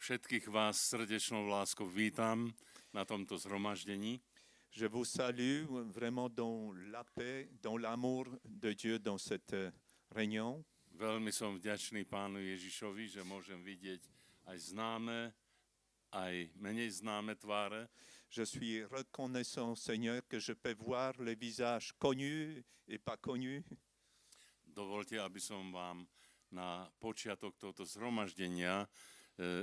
Všetkých vás srdečnou láskou vítam na tomto zhromaždení. Je vous salue vraiment dans la paix, dans l'amour de Dieu dans cette réunion. Veľmi som vďačný Pánu Ježišovi, že môžem vidieť aj známe, aj menej známe tváre. Je suis reconnaissant, Seigneur, que je peux voir les visages connus et pas connus. Dovolte, aby som vám na počiatok tohto zhromaždenia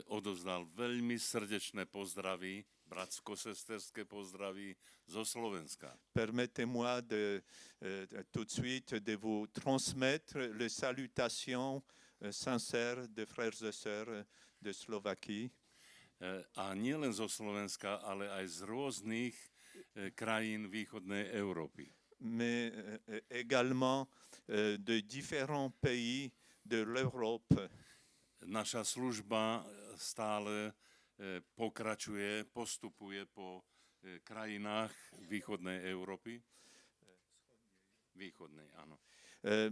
odovzdal veľmi srdečné pozdravy, bratsko-sesterské pozdravy zo Slovenska. Permettez-moi tout de suite de vous transmettre les salutations sincères de frères et sœurs de Slovaquie. A nie len zo Slovenska, ale aj z rôznych krajín východnej Európy. Mais également de différents pays de l'Europe. Naša služba stále pokračuje, postupuje po krajinách východnej Európy. Východnej, áno.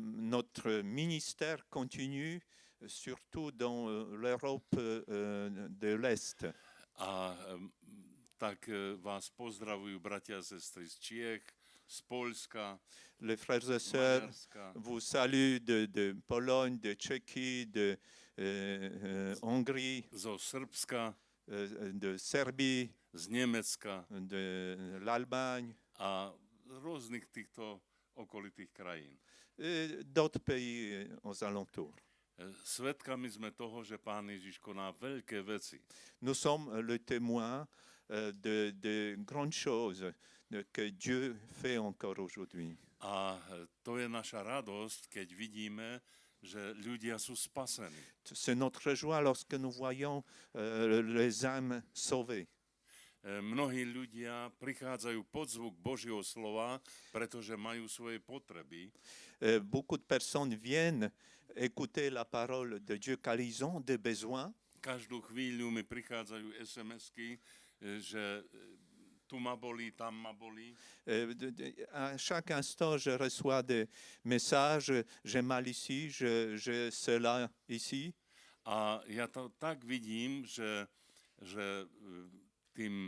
Notre ministère continue surtout dans l'Europe de l'Est. A tak vás pozdravujú bratia a sestry z Čiech, z Poľska, les frères et sœurs vous saluent de Pologne, de Tchéquie, de Hongrie, zo Srbska, de Serbie, z Nemecka de l'Allemagne a z rôznych týchto okolitých krajín. et d'autres pays aux alentours. Svedkami sme toho, že Pán Ježiš koná veľké veci. Nous sommes le témoin de grandes choses que Dieu fait encore aujourd'hui. A to je naša radosť, keď vidíme, že ľudia sú spasení. C'est notre joie lorsque nous voyons les âmes sauvées. Mnohí ľudia prichádzajú pod zvuk Božieho slova, pretože majú svoje potreby. Beaucoup de personnes viennent écouter la parole de Dieu car ils ont des besoins. Každú chvíľu mi prichádzajú SMS-ky, že tu ma bolí, tam ma bolí. À chaque instant, je reçois des messages, j'ai mal ici, j'ai cela ici. A ja to tak vidím, že tým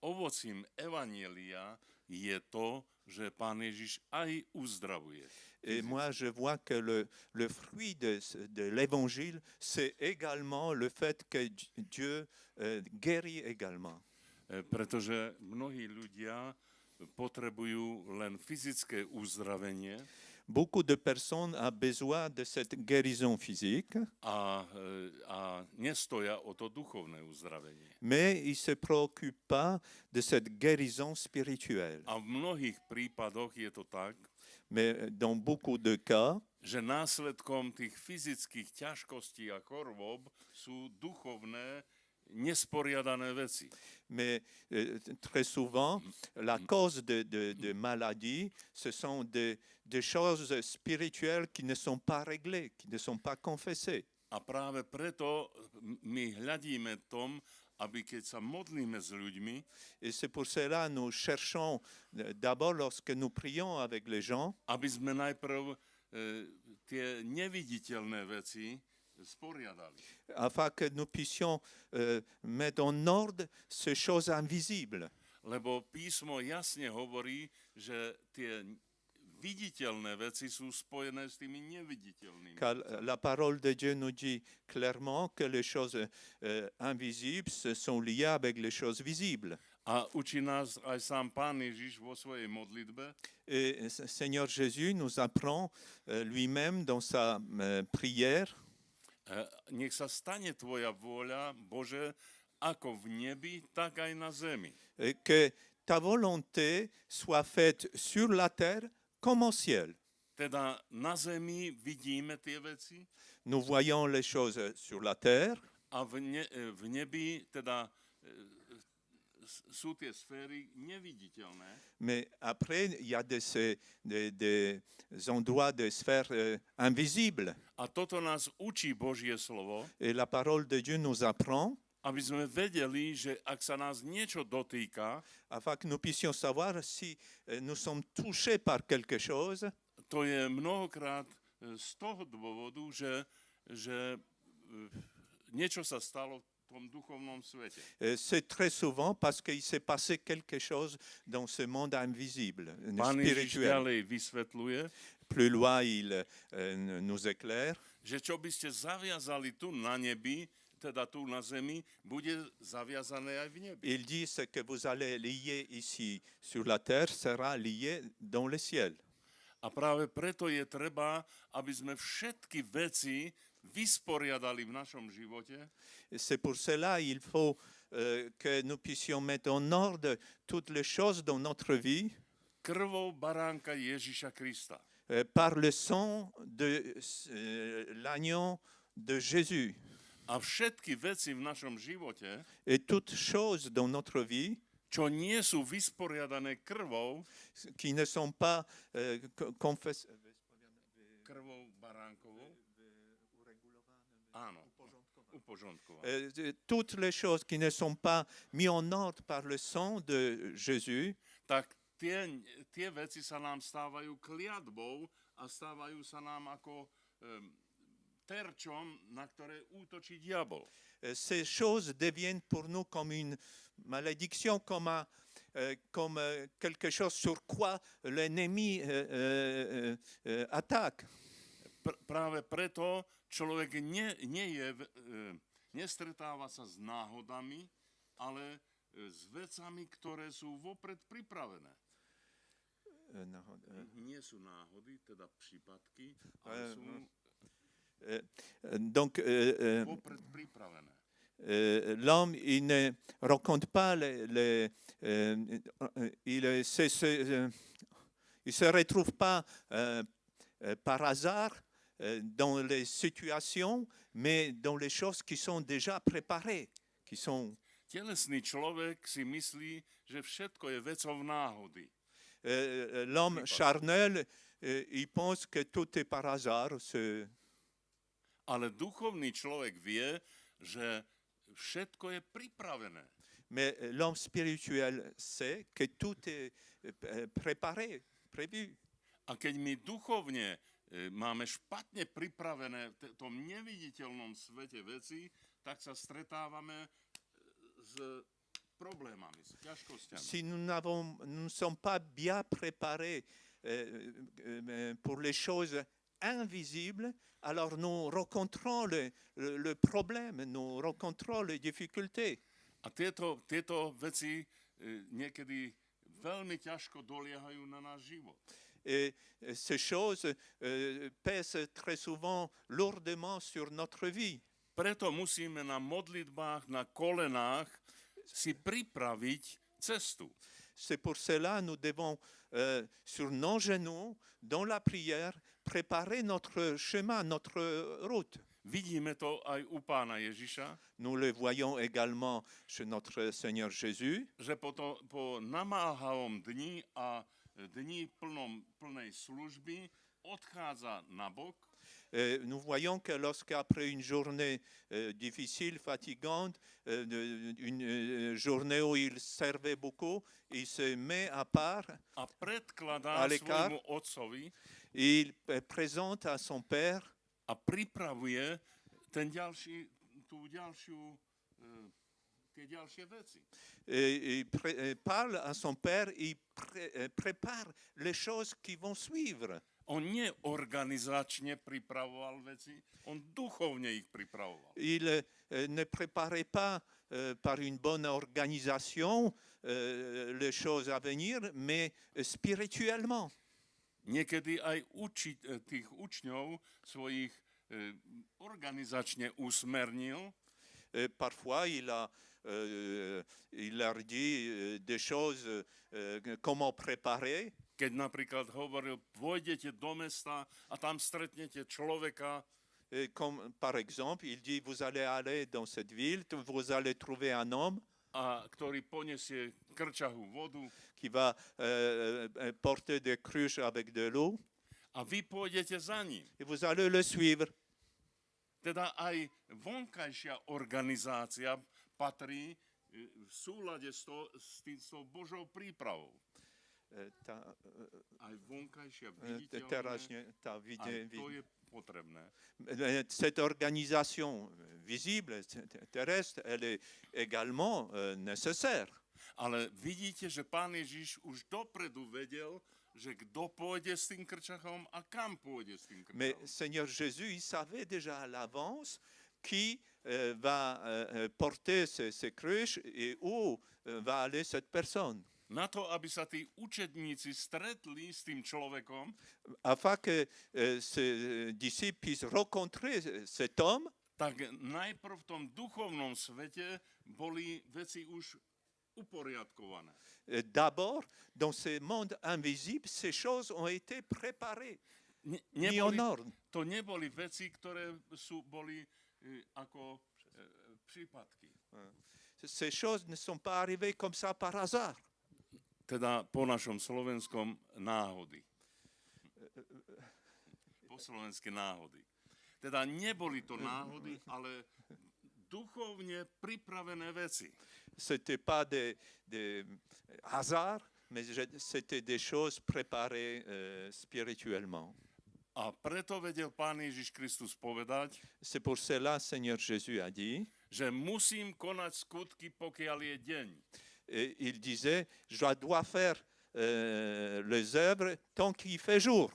ovocím evanjelia je to, že Pán Ježiš aj uzdravuje. Et moi, je vois que le fruit de l'évangile, c'est également le fait que Dieu guérit également. Pretože mnohí ľudia potrebujú len fyzické uzdravenie. Beaucoup de personnes ont besoin de cette guérison physique, A nestoja o to duchovné uzdravenie. mais ils ne se préoccupent pas de cette guérison spirituelle. A v mnohých prípadoch je to tak, Mais dans beaucoup de cas, že následkom tých fyzických ťažkostí a chorôb sú duchovné nesporiadané veci. mais très souvent, la cause de maladies, ce sont des choses spirituelles qui ne sont pas réglées, qui ne sont pas confessées. A práve preto my hľadíme tom, aby keď sa modlíme s ľuďmi, Et c'est pour cela que nous cherchons, d'abord lorsque nous prions avec les gens, aby sme najprv tie neviditeľné veci sporiadali. afin que nous puissions mettre en ordre ces choses invisibles. Lebo písmo jasne hovorí, že tie viditeľné veci sú spojené s tými neviditeľnými. Car la parole de Dieu nous dit clairement que les choses invisibles sont liées avec les choses visibles. A učí nás aj sám Pán Ježiš vo svojej modlitbe, Et Seigneur Jésus nous apprend lui-même dans sa prière, nech sa stane tvoja vôľa, Bože, ako v nebi, tak aj na zemi. que ta volonté soit faite sur la terre comme au ciel. Teda na zemi vidíme tie veci Nous voyons les choses sur la terre, a v nebi teda sú tie sféry neviditeľné. mais après, il y a des endroits, des sphères invisibles. A toto nás učí Božie slovo, Et la parole de Dieu nous apprend, aby sme vedeli, že ak sa nás niečo dotýka, afin que nous puissions savoir si nous sommes touchés par quelque chose. to je mnohokrát z toho dôvodu, že niečo sa stalo v tom duchovnom svete. C'est très souvent parce qu'il s'est passé quelque chose dans ce monde invisible, Pán Ježiš spirituel. ďalej vysvetľuje, Plus loin, il nous éclaire. že čo by ste zaviazali tu na nebi, teda tu na zemi, bude zaviazané aj v nebi. Il dit ce que vous allez lier ici sur la terre sera lié dans le ciel. A práve preto je treba, aby sme všetky veci vysporiadali v našom živote, Et c'est pour cela qu'il faut que nous puissions mettre en ordre toutes les choses dans notre vie krvou baránka Ježiša Krista. par le sang de l'agneau de Jésus. A všetky veci v našom živote, Et toutes choses dans notre vie čo nie sú vysporiadané krvou, qui ne sont pas confessées. krvou baránkovou, áno, upožontková. Toutes les choses qui ne sont pas mises en ordre par le sang de Jésus, Tak tie veci sa nám stávajú kliatbou a stávajú sa nám ako terčom, na ktoré útočí diabol. ces choses deviennent pour nous comme une malédiction, comme quelque chose sur quoi l'ennemi attaque. Práve preto človek nestretáva sa s náhodami, ale s vecami, ktoré sú vopred pripravené. Nie sú náhody, teda prípadky, ale sú Donc, vopred pripravené. l'homme, il ne rencontre pas il se retrouve pas par hasard dans les situations, mais dans les choses qui sont déjà préparées, qui sont Telesný človek si myslí, že všetko je vecou náhody. l'homme charnel, il pense que tout est par hasard. Ale duchovný človek vie, že všetko je pripravené. Mais l'homme spirituel sait que tout est préparé, prévu. A keď my duchovne máme špatne pripravené v tom neviditeľnom svete veci, tak sa stretávame s problémami, s ťažkosťami. Si nous ne sommes pas bien préparés pour les choses invisibles, alors nous rencontrons le problème, nous rencontrons les difficultés. A tieto veci niekedy veľmi ťažko doliehajú na náš život. Et ces choses pèsent très souvent lourdement sur notre vie. Preto musíme na modlitbách, na kolenách si pripraviť cestu. C'est pour cela que nous devons, sur nos genoux, dans la prière, préparer notre chemin, notre route. Vidíme to aj u Pána Ježiša, Nous le voyons également chez notre Seigneur Jésus, že po namáhavom dni a dni plnej služby odchádza na bok. Nous voyons que lorsqu'après une journée difficile, fatigante, une journée où il servait beaucoup, il se met à part, A predkladá à l'écart. svojmu otcovi il présente à son Père a pripravuje tie ďalšie veci. et il parle à son Père, il prépare les choses qui vont suivre. On neorganizačne pripravoval veci, on duchovne ich pripravoval. Il ne préparait pas par une bonne organisation les choses à venir, mais spirituellement. Niekedy aj tých učňov svojich organizačne usmernil. Parfois, il leur dit des choses, comment préparer. Keď napríklad hovoril, pôjdete do mesta a tam stretnete človeka, Comme par exemple, il dit, vous allez aller dans cette ville, vous allez trouver un homme ktorý poniesie krčahú vodu qui va porter des cruches avec de l'eau, a vy pôjdete za ním. et vous allez le suivre. Teda aj vonkajšia organizácia patrí v súlade s tou Božou prípravou. Aj vonkajšia viditeľná, aj to je potrebné. Cette organisation visible, terrestre, elle est également nécessaire. Ale vidíte, že Pán Ježiš už dopredu vedel, že kto pôjde s tým krčachom a kam pôjde s tým Mais krčachom. Seigneur Jésus, il savait déjà à l'avance qui va porter ces cruches et où va aller cette personne. Na to, aby sa tí učedníci stretli s tým človekom, Afin que ces disciples puissent rencontrer cet homme, tak najprv v tom duchovnom svete boli veci už uporiadkované. d'abord, dans ce monde invisible, ces choses ont été préparées, mis en Neboli, ordre. to neboli veci, ktoré boli ako prípadky. Ces choses ne sont pas arrivées comme ça par hasard. Teda po našom slovenskom náhody. Po slovensky náhody. Teda neboli to náhody, ale duchovne pripravené veci. Ce n'était pas des hasards, mais c'était des choses préparées spirituellement. A preto vedel Pán Ježiš Kristus povedať, C'est pour cela, Seigneur Jésus a dit, že musím konať skutky, pokiaľ je deň. et il disait, je dois faire les œuvres tant qu'il fait jour,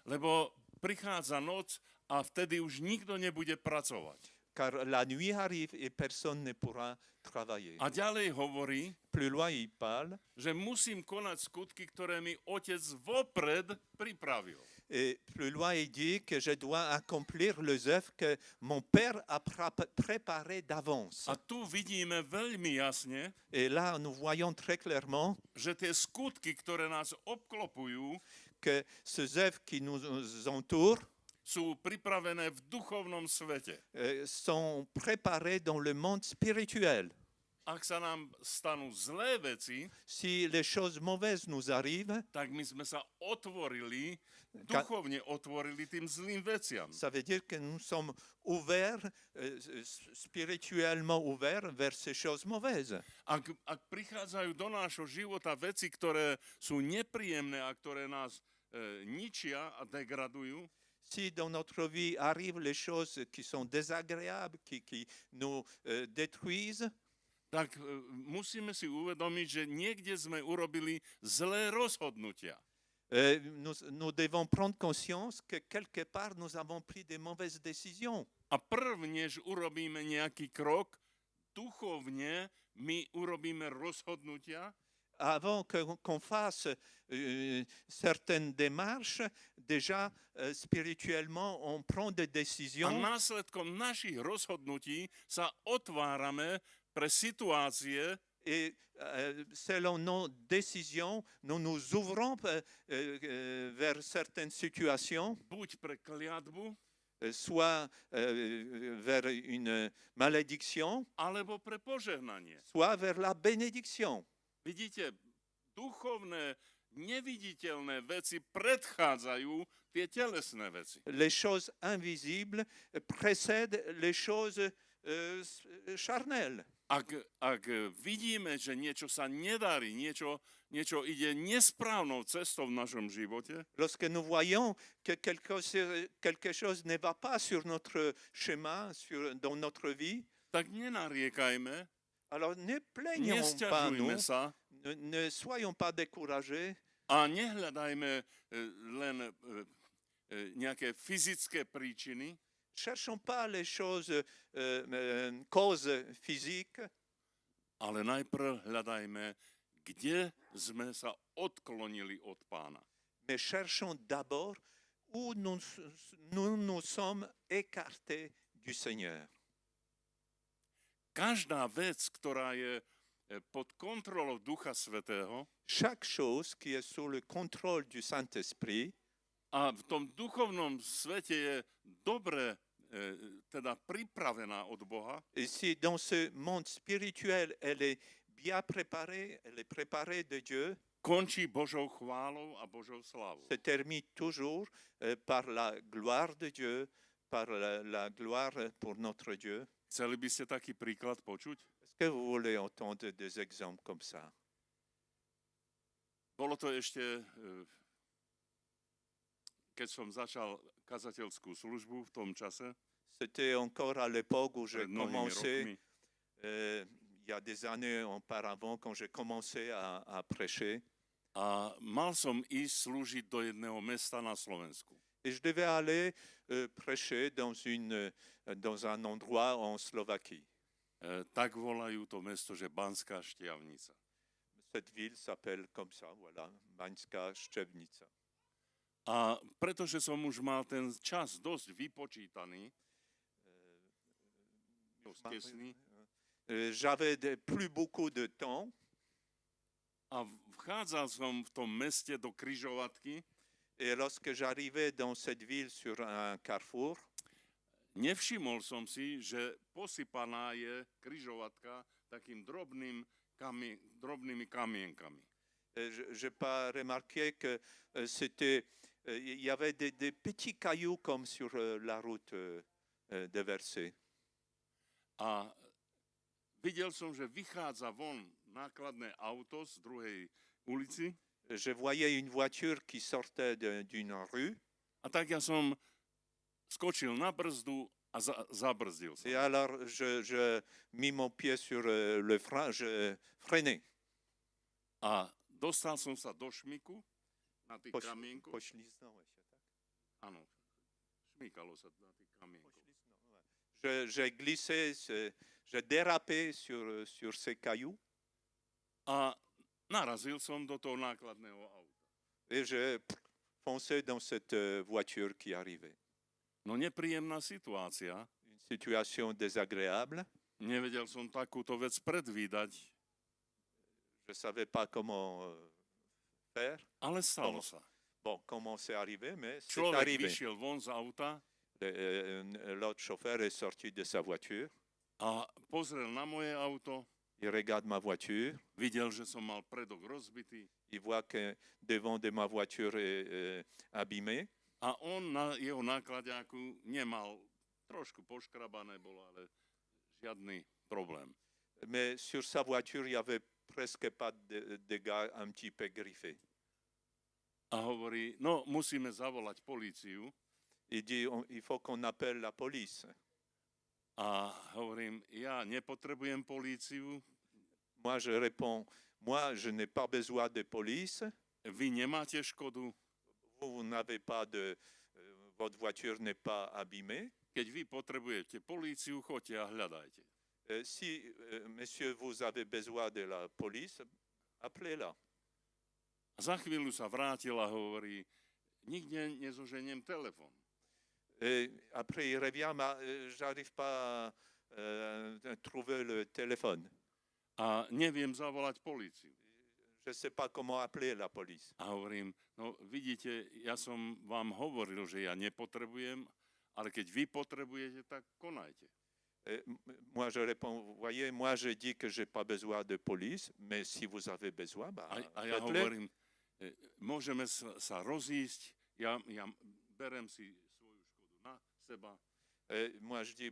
Lebo prichádza noc a vtedy už nikto nebude pracovať. car la nuit arrive et personne ne pourra travailler. A ďalej hovorí, Plus loin, il parle, že musím konať skutky, ktoré mi otec vopred pripravil. et plus loin, il dit que je dois accomplir les œuvres que mon Père a préparées d'avance. A tu vidíme veľmi jasne, Et là, nous voyons très clairement že tie skutky, ktoré nás obklopujú, que ces œuvres qui nous entourent sú pripravené v duchovnom svete. sont préparées dans le monde spirituel. Ak sa nám stanú zlé veci, Si les choses mauvaises nous arrivent, tak my sme sa otvorili, duchovne otvorili tým zlým veciam. ça veut dire que nous sommes ouverts, spirituellement ouverts vers ces choses mauvaises. Ak prichádzajú do nášho života veci, ktoré sú nepríjemné a ktoré nás ničia a degradujú, Si dans notre vie arrivent les choses qui sont désagréables, qui nous détruisent, tak musíme si uvedomiť, že niekde sme urobili zlé rozhodnutia. nous devons prendre conscience que quelque part nous avons pris des mauvaises décisions. A než urobíme nejaký krok, duchovne my urobíme rozhodnutia, Avant qu'on fasse certaines démarches, déjà spirituellement, on prend des a décisions následkom našich rozhodnutí sa otvárame pre situácie, et selon nos décisions, nous nous ouvrons vers certaines situations, buď pre kliatbu, soit vers une malédiction, alebo pre požehnanie. soit vers la bénédiction. Vidíte, duchovné, neviditeľné veci predchádzajú tie telesné veci. Les choses invisibles précèdent les choses charnelles. Ak vidíme, že niečo sa nedarí, niečo ide nesprávnou cestou v našom živote, Lorsque nous voyons que quelque chose ne va pas sur notre chemin, dans notre vie, tak nenariekajme, alors ne plaignons pas nesťažujme nous, sa ne soyons pas découragés a nehľadajme len nejaké fyzické príčiny, cherchons pas les choses, causes physiques, ale najprv hľadajme, kde sme sa odklonili od Pána. mais cherchons d'abord où nous sommes écartés du Seigneur. Každá vec, ktorá je pod kontrolou Ducha Svätého Chaque chose qui est sous le contrôle du Saint-Esprit, a v tom duchovnom svete je dobre teda pripravená od Boha, et si dans ce monde spirituel, elle est bien préparée, elle est préparée de Dieu, končí Božou chválou a Božou slávou. se termine toujours par la gloire de Dieu, par la gloire pour notre Dieu. Chceli by ste taký príklad počuť? Est-ce que vous voulez entendre des exemples comme ça? Bolo to ešte, keď som začal kazateľskú službu v tom čase, C'était encore à l'époque où j'ai pred mnohými commencé, rokmi. il y a des années auparavant, quand j'ai commencé à prêcher. A mal som ísť slúžiť do jedného mesta na Slovensku. Et je devais aller prêcher dans un endroit en Slovaquie. Tak volajú to mesto, že Banská Štiavnica. Cette ville s'appelle comme ça, voilà, Banská Števnica. A pretože som už mal ten čas dosť vypočítaný, dosť tesný, J'avais plus beaucoup de temps a vchádzal som v tom meste do križovatky, et lorsque j'arrivais dans cette ville sur un carrefour, nevšimol som si, že posypaná je križovatka takým drobnými kamienkami. je n'ai pas remarqué que il y avait des petits cailloux comme sur la route déversée. A videl som, že vychádza von nákladné auto z druhej ulici. Je voyais une voiture qui sortait d'une rue. A tak ja som skočil na brzdu a zabrzdil som. Et alors, je mis mon pied sur le frein, je freinais. A dostal som sa do šmiku na tých Poš- kamienkoch. Pošlizno, ještě tak. Áno, šmíkalo sa na tých kamienkoch. J'ai glissé, j'ai dérapé sur ces cailloux A narazil som do toho nákladného auta. et j'ai foncé dans cette voiture qui arrivait. No nepríjemná situácia. Une situation désagréable. Nevedel som takúto vec predvídať, Je ne savais pas comment faire. ale stalo sa. Bon, comment c'est arrivé, mais c'est Človek arrivé. vyšiel von z auta L'autre chauffeur est sorti de sa voiture. a pozrel na moje auto, Il regarde ma voiture. videl, že som mal predok rozbitý Il voit que devant de ma voiture est abîmé. a on na jeho náklaďáku nemal, trošku poškrabané bolo, ale žiadny problém. Mais sur sa voiture, il n'y avait presque pas de dégâts un petit peu griffés. A hovorí, no musíme zavolať políciu. Il dit, il faut qu'on appelle la police. A hovorím, ja nepotrebujem políciu, Moi, je réponds, moi, je n'ai pas besoin de police. vy nemáte škodu. Vous n'avez pas votre voiture n'est pas abîmée. Keď vy potrebujete políciu, choďte a hľadajte. Si, monsieur, vous avez besoin de la police, appelez-la. A za chvíľu sa vrátil a hovorí, nikde nezoženiem telefon. Et après, il revient, j'arrive pas à trouver le téléphone. A neviem zavolať políciu. Je ne sais pas comment appeler la police. A hovorím, no vidíte, ja som vám hovoril, že ja nepotrebujem, ale keď vy potrebujete, tak konajte. Et moi, je réponds, vous voyez, moi, je dis que je n'ai pas besoin de police, mais si vous avez besoin, bah, A ja faites-le. hovorím, môžeme sa rozísť, ja berem si svoju škodu na seba. Et moi, je dis,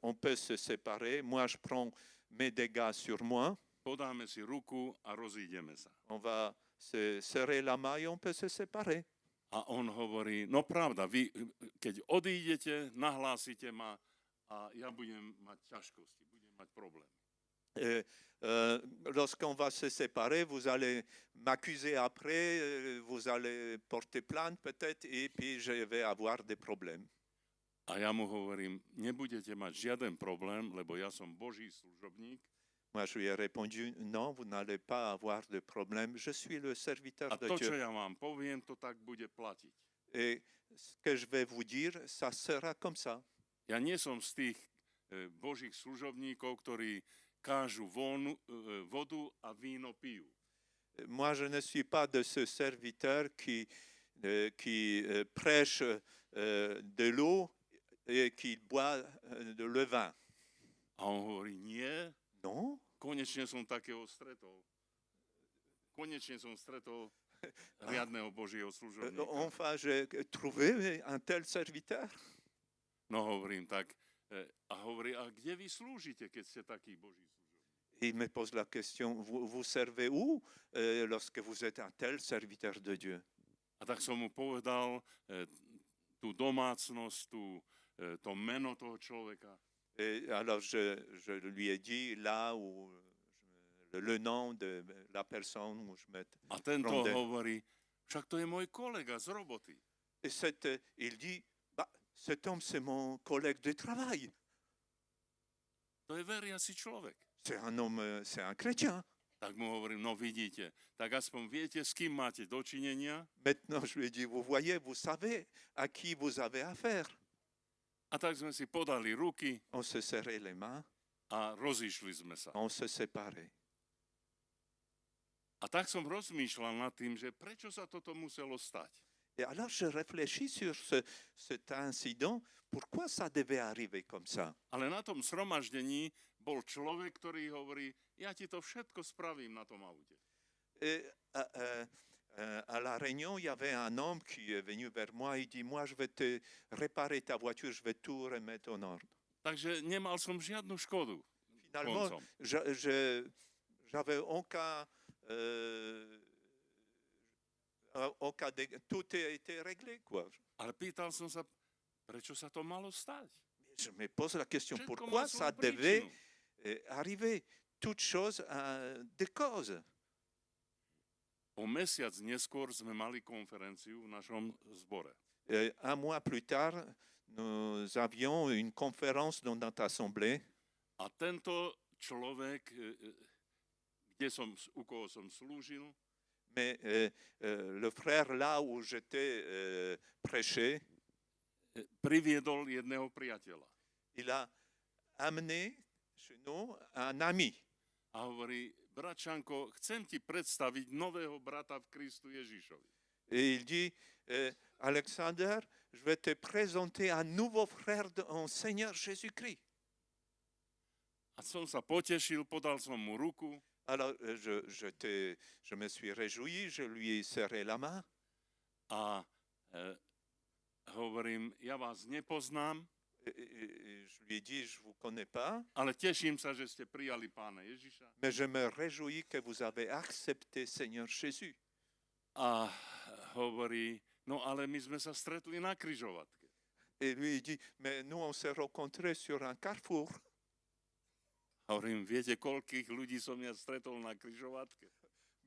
on peut se séparer. Moi, je prends mes dégâts sur moi. Podáme si ruku a rozídeme sa. On va se serrer la main et on peut se séparer. A on hovorí, no pravda, vy keď odídete, nahlásite ma a ja budem mať ťažkosti, budem mať problém. Et, lorsqu'on va se séparer, vous allez m'accuser après, vous allez porter plainte peut-être, et puis je vais avoir des problèmes. A ja mu hovorím, nebudete mať žiaden problém, lebo ja som Boží služobník. Moi, je lui ai répondu, non, vous n'allez pas avoir de problème, je suis le serviteur A de to, čo Dieu. ja vám poviem, to tak bude platiť. Et ce que je vais vous dire, ça sera comme ça. Ja nie som z tých Božích služobníkov, ktorí kážu vodu a víno pijú. Moi, je ne suis pas de ce serviteur qui prêche de l'eau et qui boit le vin. A on hovorí, nie, Non, konečne som takého stretol. Konečne som stretol riadného Božieho služobníka. enfin, j'ai trouvé un tel serviteur. No hovorím tak, a hovorí, a kde vy slúžite, keď ste taký Boží služobník? Il me pose la question, vous servez où lorsque vous êtes un tel serviteur de Dieu? A tak som mu povedal tú domácnosť, to meno toho človeka. Et alors je lui ai dit là où le nom de la personne où je me A tento rendais. hovorí, však to je môj kolega z roboty. Et il dit, bah, cet homme, c'est mon collègue de travail. To je veriaci človek. C'est un homme, c'est un chrétien. Tak mu hovorím, no vidíte, tak aspoň viete, s kým máte dočinenia. Maintenant, je lui ai dit, vous voyez, vous savez à qui vous avez affaire. A tak sme si podali ruky On se serrait les mains, a rozišli sme sa. on se séparait. A tak som rozmýšľal nad tým, že prečo sa toto muselo stať. Et alors, je réfléchis sur cet incident. Pourquoi ça devait arriver comme ça? Ale na tom zhromaždení bol človek, ktorý hovorí, ja ti to všetko spravím na tom aute. Et à la réunion, il y avait un homme qui est venu vers moi. Il dit, moi, je vais te réparer ta voiture, je vais tout remettre en ordre. Takže nemal som žiadnu škodu. Finalement, Koncom. j'avais tout a été réglé, quoi. Ale pýtal som sa, prečo sa to malo stať? Je me pose la question, Všetko pourquoi má ça svoju devait príčinu. arriver? Toute chose a des causes. O mesiac neskôr sme mali konferenciu v našom zbore. Un mois plus tard, nous avions une conférence dans notre assemblée. A tento človek, u koho som slúžil, Mais le frère, là où j'étais prêché, priviedol jedného priateľa. il a amené chez nous un ami. A hovorí, bračanko, chcem ti predstaviť nového brata v Kristu Ježišovi. Et il dit, Alexander, je vais te présenter un nouveau frère en Seigneur Jésus-Christ. A som sa potešil, podal som mu ruku Alors, je me suis réjoui, je lui ai serré la main. a hovorím, ja vás nepoznám, Et je lui ai dit, je ne vous connais pas, ale teším sa, že ste prijali Pána Ježiša. mais je me réjouis que vous avez accepté Seigneur Jésus. A hovorí, no ale my sme sa stretli na križovatke. Et lui, il dit, mais nous, on s'est rencontrés sur un carrefour. Hovorím, viete, koľkých ľudí som ja stretol na križovatke?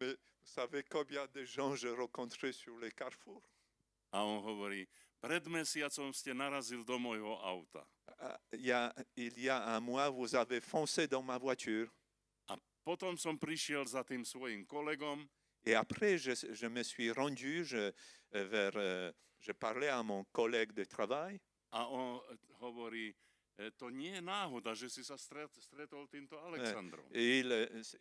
Mais vous savez combien de gens j'ai rencontrés sur les carrefours? A on hovorí, pred mesiacom ste narazil do môjho auta. Il y a un mois, vous avez foncé dans ma voiture. A potom som prišiel za tým svojim kolegom Et après, je me suis rendu je parlais à mon collègue de travail. a on hovorí, to nie je náhoda, že si sa stretol týmto Alexandrom. Et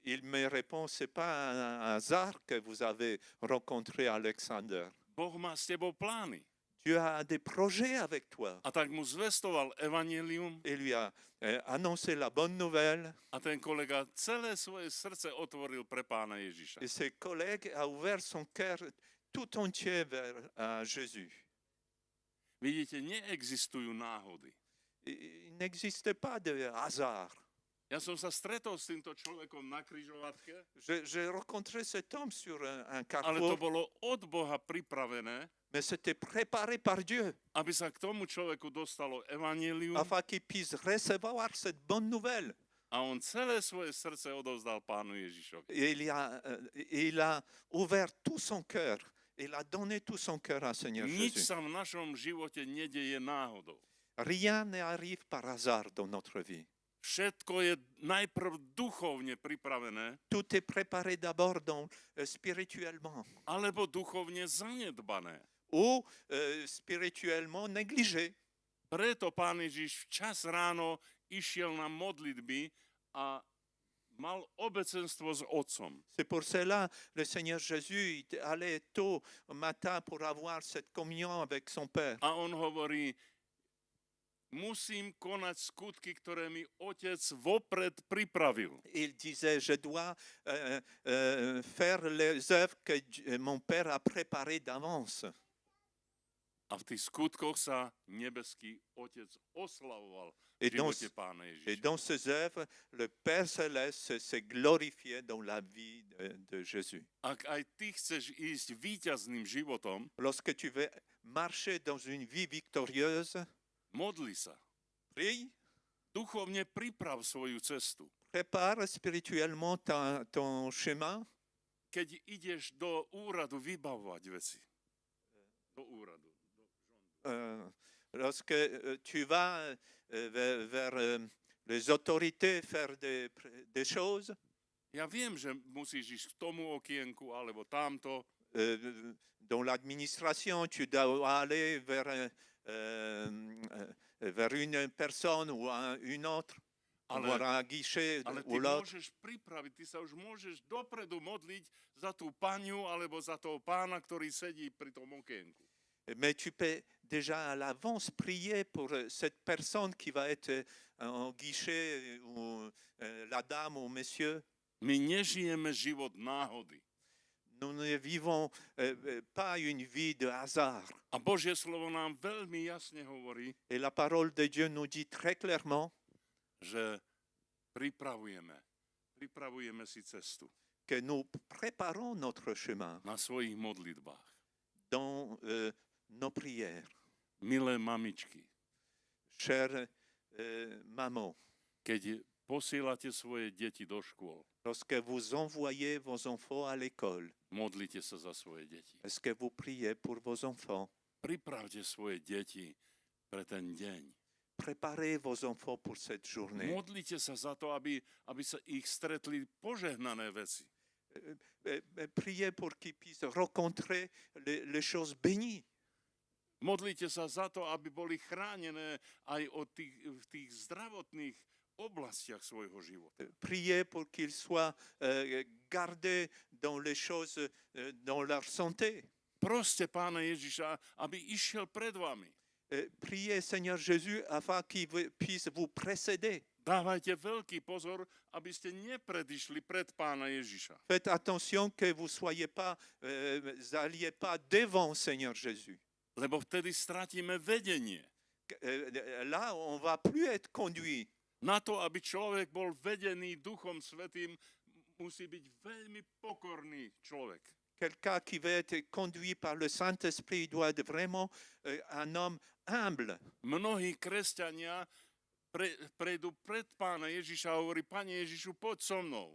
il me répond, c'est pas un hasard que vous avez rencontré Alexander. Boh má s tebou plány. Dieu a des projets avec toi. A tak mu zvestoval evanjelium Et lui a annoncé la bonne nouvelle. a ten kolega celé svoje srdce otvoril pre Pána Ježiša. Et ses collègues a ouvert son cœur tout entier vers Jésus. Vidíte, neexistujú náhody. Il n'existe pas de hasard. Ja som sa stretol s týmto človekom na križovatke, J'ai rencontré cet homme sur un ale to carrefour, bolo od Boha pripravené, mais c'était préparé par Dieu aby sa k tomu človeku dostalo evanjelium afin qu'il puisse recevoir cette bonne nouvelle. a on celé svoje srdce odovzdal Pánu Ježišovi. Et il a ouvert tout son cœur. Il a donné tout son cœur à Seigneur Nič Jésus. sa v našom živote nedeje náhodou. Rien n'arrive par hasard dans notre vie. Všetko je najprv duchovne pripravené, Tout est préparé d'abord spirituellement alebo duchovne zanedbané. ou spirituellement négligé. Preto Pán Ježiš včas ráno išiel na modlitby a mal obecenstvo s Otcom. C'est pour cela le Seigneur Jésus il allait tôt au matin pour avoir cette communion avec son Père. A on hovorí, musím konať skutky, ktoré mi Otec vopred pripravil. Il disait, je dois faire les œuvres que mon Père a préparées d'avance. A v tých skutkoch sa nebeský Otec oslavoval Et v živote Pána Et Ježiša. dans ces œuvres, le Père céleste s'est glorifié dans la vie de Jésus. Ak aj ty chceš ísť víťazným životom, Lorsque tu veux marcher dans une vie victorieuse, modli sa. prie, Duchovne priprav svoju cestu. prépare spirituellement ton chemin. Keď ideš do úradu vybavovať veci. Do úradu. Lorsque tu vas vers les autorités faire des choses, Ja viem, že musíš ísť k tomu okienku, alebo tamto, dans l'administration, tu dois aller vers une personne ou une autre, voir un guichet ale ou ty l'autre. môžeš pripraviť, ty sa už môžeš dopredu modliť za tú paniu alebo za toho pána, ktorý sedí pri tom okienku. Mais tu peux déjà à l'avance prier pour cette personne qui va être en guichet, ou la dame ou monsieur. My nežijeme život náhody. Nous ne vivons pas une vie de hasard. A Božie slovo nám veľmi jasne hovorí, Et la parole de Dieu nous dit très clairement že pripravujeme si cestu que nous préparons notre chemin na svojich modlitbách. dans nos prières. Milé mamičky, Chère maman, keď posielate svoje deti do škôl, lorsque vous envoyez vos enfants à l'école, modlite sa za svoje deti. est-ce que vous priez pour vos enfants? Pripravte svoje deti pre ten deň. Préparez vos enfants pour cette journée. Modlite sa za to, aby sa ich stretli požehnané veci. Priez pour qu'ils puissent rencontrer les choses bénies. Modlite sa za to, aby boli chránené aj v tých zdravotných oblastiach svojho života. Priez pour qu'ils soient gardés dans les choses, dans leur santé. Proste Pána Ježiša, aby išiel pred vami. Priez Seigneur Jésus afin qu'il puisse vous précéder. Dávajte veľký pozor, aby ste nepredišli pred Pána Ježiša. Faites attention que vous alliez pas devant Seigneur Jésus. Lebo vtedy stratíme vedenie. Là, on va plus être conduit. Na to, aby človek bol vedený Duchom Svätým, musí byť veľmi pokorný človek. Quelqu'un qui veut être conduit par le Saint-Esprit doit être vraiment un homme humble. Mnohí kresťania prejdú pred Pána Ježiša a hovorí, Pane Ježišu, poď so mnou.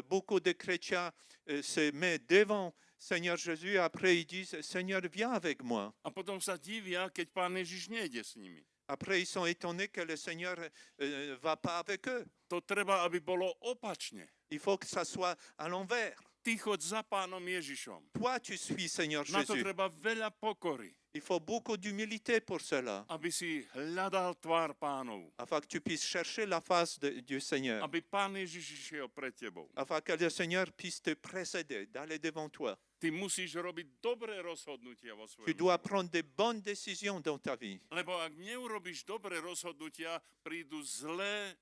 Beaucoup de chrétiens se mettent devant Seigneur Jésus, après ils disent, Seigneur, viens avec moi. A potom sa divia, keď Pán Ježiš nejde s nimi. Après, ils sont étonnés que le Seigneur ne va pas avec eux. To treba, aby bolo opačne. Il faut que ça soit à l'envers. Ty choď za Pánom Ježišom. Toi, tu suis Seigneur Na to Jésus. treba veľa pokory, Il faut beaucoup d'humilité pour cela, aby si hľadal tvár Pánov. afin que tu puisses chercher la face du Seigneur, Aby Pán Ježiš išiel pred tebou. afin que le Seigneur puisse te précéder, d'aller devant toi. Ty musíš robiť dobré rozhodnutia vo Tu svojom dois živote. prendre des bonnes décisions dans ta vie. Lebo ak neurobíš dobré rozhodnutia, prídu zlé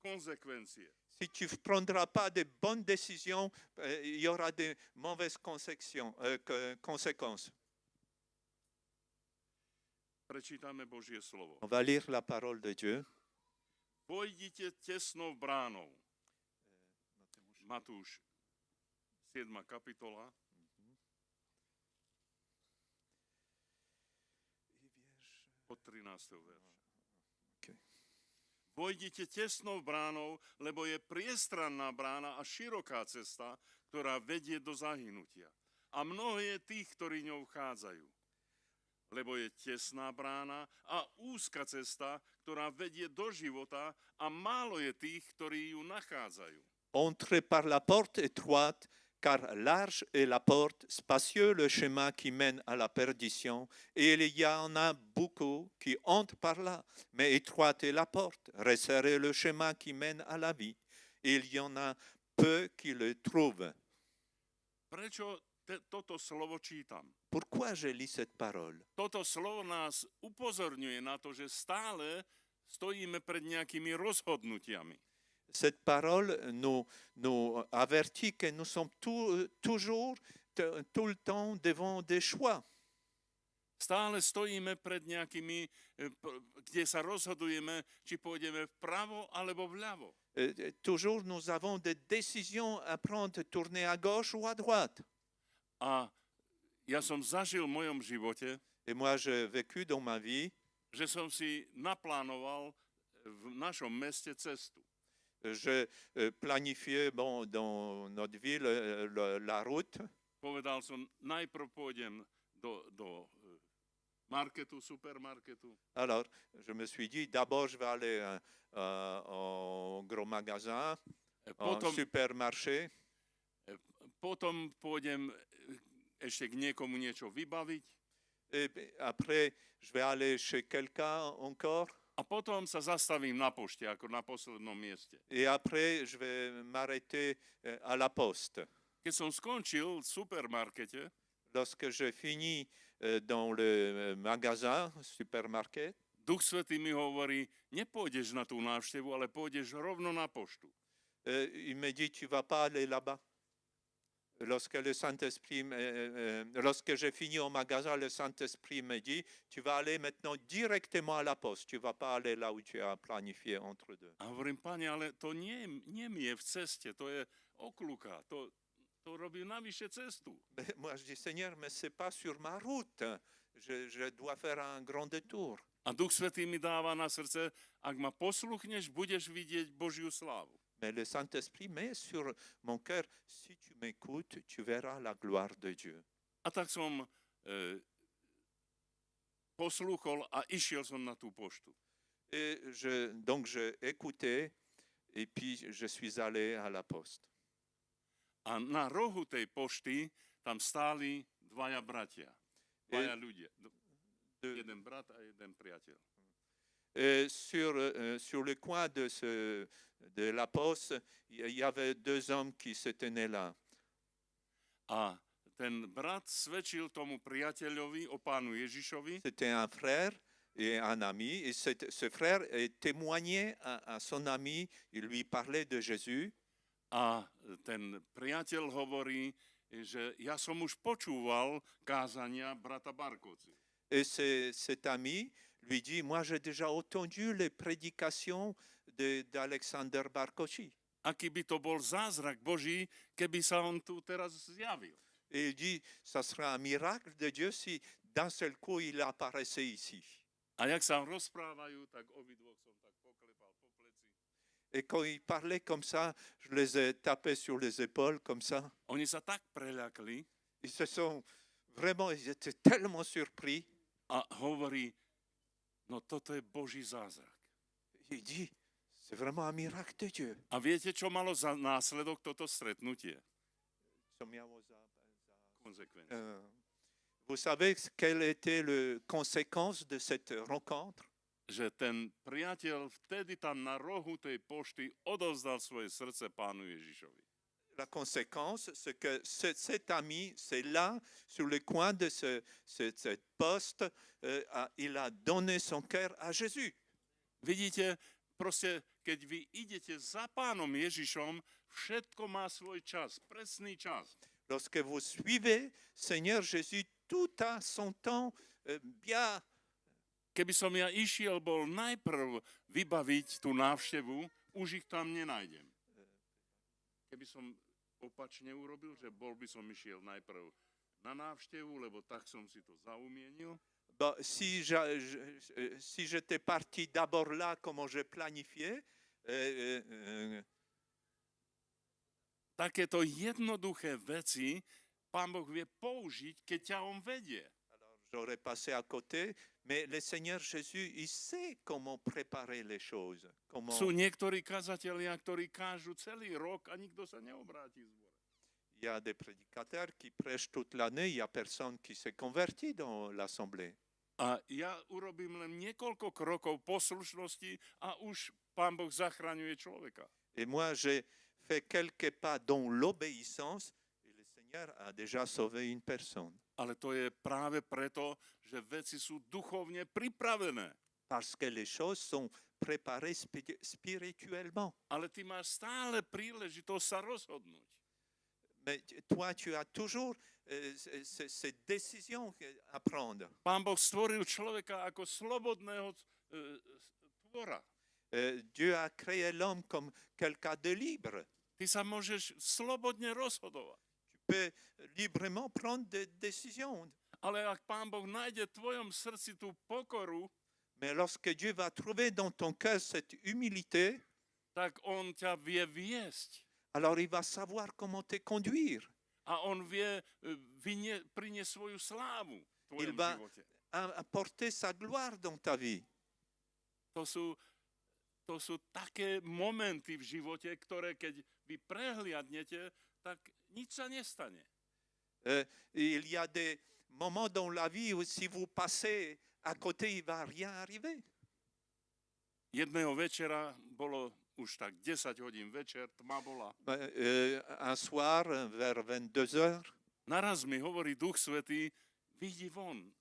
konsekvencie. Si tu ne prendras pas de bonnes décisions, il y aura de mauvaises conséquences. Prečítame Božie slovo. On va lire la parole de Dieu. Vojdite tesnou bránou. Matúš, 7. kapitola. Od 13. verša. Okay. Vojdite tesnou bránou, lebo je priestranná brána a široká cesta, ktorá vedie do zahynutia. A mnoho je tých, ktorí ňou vchádzajú. Lebo je tesná brána a úzka cesta, ktorá vedie do života a málo je tých, ktorí ju nachádzajú. Entrez par la porte étroite, car large est la porte, spacieux le chemin qui mène à la perdition, et il y en a beaucoup qui entrent par là. Mais étroite est la porte, resserré le chemin qui mène à la vie, et il y en a peu qui le trouvent. Prečo toto slovo čítam? Pourquoi je lis cette parole? Toto slovo nás upozorňuje na to, že stále stojíme pred nejakými rozhodnutiami. Cette parole nous avertit que nous sommes toujours, tout le temps devant des choix. Stále stojíme pred nejakými, kde sa rozhodujeme, či pôjdeme vpravo alebo vľavo. Toujours nous avons des décisions à prendre, tourner à gauche ou à droite. A ja som zažil v mojom živote, Et moi, j'ai vécu dans ma vie, že som si naplánoval v našom meste cestu. je planifiais bon, dans notre ville la route. Povedal som, najprv pôjdem do marketu, supermarketu. Alors, je me suis dit, d'abord, je vais aller au gros magasin, au supermarché. Potom pôjdem ešte k niekomu niečo vybaviť. Et après, je vais aller chez quelqu'un encore. A potom sa zastavím na pošte, ako na poslednom mieste. Et après, je vais m'arrêter à la poste. Keď som skončil v supermarkete, Lorsque j'ai fini dans le magasin, supermarket, Duch Svätý mi hovorí, nepôjdeš na tú návštevu, ale pôjdeš rovno na poštu. il me dit, tu vas pas aller là-bas. Lorsque le Saint-Esprit, lorsque j'ai fini au magasin, le Saint-Esprit me dit, tu vas aller maintenant directement à la poste. Tu vas pas aller là où tu as planifié entre deux. A hovorím, Pane, ale to nie mi je v ceste, to je okľuka, to robí navyše cestu. Moi, je dis, Seigneur, mais c'est pas sur ma route. Je dois faire un grand détour. A Duch Svätý mi dáva na srdce, ak ma posluchneš, budeš vidieť Božiu slávu. Mais le Saint-Esprit met sur mon cœur, si tu m'écoutes, tu verras la gloire de Dieu. A tak som poslúchol a išiel som na tú poštu. Et donc j'ai écouté et puis je suis allé à la poste. A na rohu tej pošty tam stáli dvaja bratia, dvaja ľudia. Jeden brat a jeden priateľ. Sur le coin de la poste, il y avait deux hommes qui se tenaient là. A ten brat svedčil tomu priateľovi o pánu Ježišovi. C'était un frère et un ami. Et ce frère témoignait à son ami, il lui parlait de Jésus. A ten priateľ hovorí, že ja som už počúval kázania brata Barkoci. Et cet ami lui dit, moi j'ai déjà entendu les prédications d'Alexander Barkochi. Aký by to bol zázrak Boží, keby sa on tu teraz zjavil. Et il dit, ça sera un miracle de Dieu si d'un seul coup il apparaissait ici. A jak sa rozprávajú, tak obidvoch som tak poklepal po pleci. Et quand il parlait comme ça, je les ai tapés sur les épaules comme ça. Oni sa tak preľakli Ils étaient tellement surpris. a hovorí, no toto je Boží zázrak. Il dit, c'est vraiment un miracle de Dieu. A viete, čo malo za následok toto stretnutie? Konsekvencie. Vous savez quelle était la conséquence de cette rencontre? Že ten priateľ vtedy tam na rohu tej pošty odovzdal svoje srdce pánu Ježišovi. La conséquence, c'est que cet ami, c'est là, sur le coin de cette poste, il a donné son cœur à Jésus. Vidíte, proste, keď vy idete za pánom Ježišom, všetko má svoj čas, presný čas. Lorsque vous suivez Seigneur Jésus, tout a son temps bien. Keby som ja išiel bol najprv vybaviť tú návštevu, už ich tam nenájdem. Keby som opačne urobil, že bol by som išiel najprv na návštevu, lebo tak som si to zaumienil. Bon, si j'étais parti d'abord là, comment j'ai planifié, takéto jednoduché veci Pán Boh vie použiť, keď ťa on vedie. alors j'aurais passé à côté, mais le Seigneur Jésus, il sait comment préparer les choses. Comment... Sú niektorí kazatelia, ktorí kážu celý rok a nikto sa neobráti z zbore. Il y a des prédicateurs qui prêchent toute l'année, il n'y a personne qui s'est converti dans l'assemblée. A ja urobím len niekoľko krokov poslušnosti a už Pán Boh zachraňuje človeka. Et moi, j'ai fait quelques pas dans l'obéissance et le Seigneur a déjà sauvé une personne. Ale to je práve preto, že veci sú duchovne pripravené. Parce que les choses sont préparées spirituellement. Ale ty máš stále príležitosť sa rozhodnúť. Mais toi, tu as toujours cette décision à prendre. Pán Boh stvoril človeka ako slobodného tvora. Dieu a créé l'homme comme quelqu'un de libre. Ty sa môžeš slobodne rozhodovať. Tu peux librement prendre des décisions. Ale ak Pán Boh nájde v tvojom srdci tú pokoru, Mais lorsque Dieu va trouver dans ton cœur cette humilité, tak on ťa vie viesť. alors il va savoir comment te conduire. A on vie priniesť svoju slávu v Il tvojom va živote. apporter sa gloire dans ta vie. To sú také momenty v živote, ktoré keď vy prehliadnete, tak nič sa nestane. Il y a des moments dans la vie où si vous passez à côté, il ne va rien arriver. Jedného večera bolo už tak 10 hodín večer, tma bola. Un soir, vers 22 heures, Naraz mi hovorí Duch Svätý, vyjdi von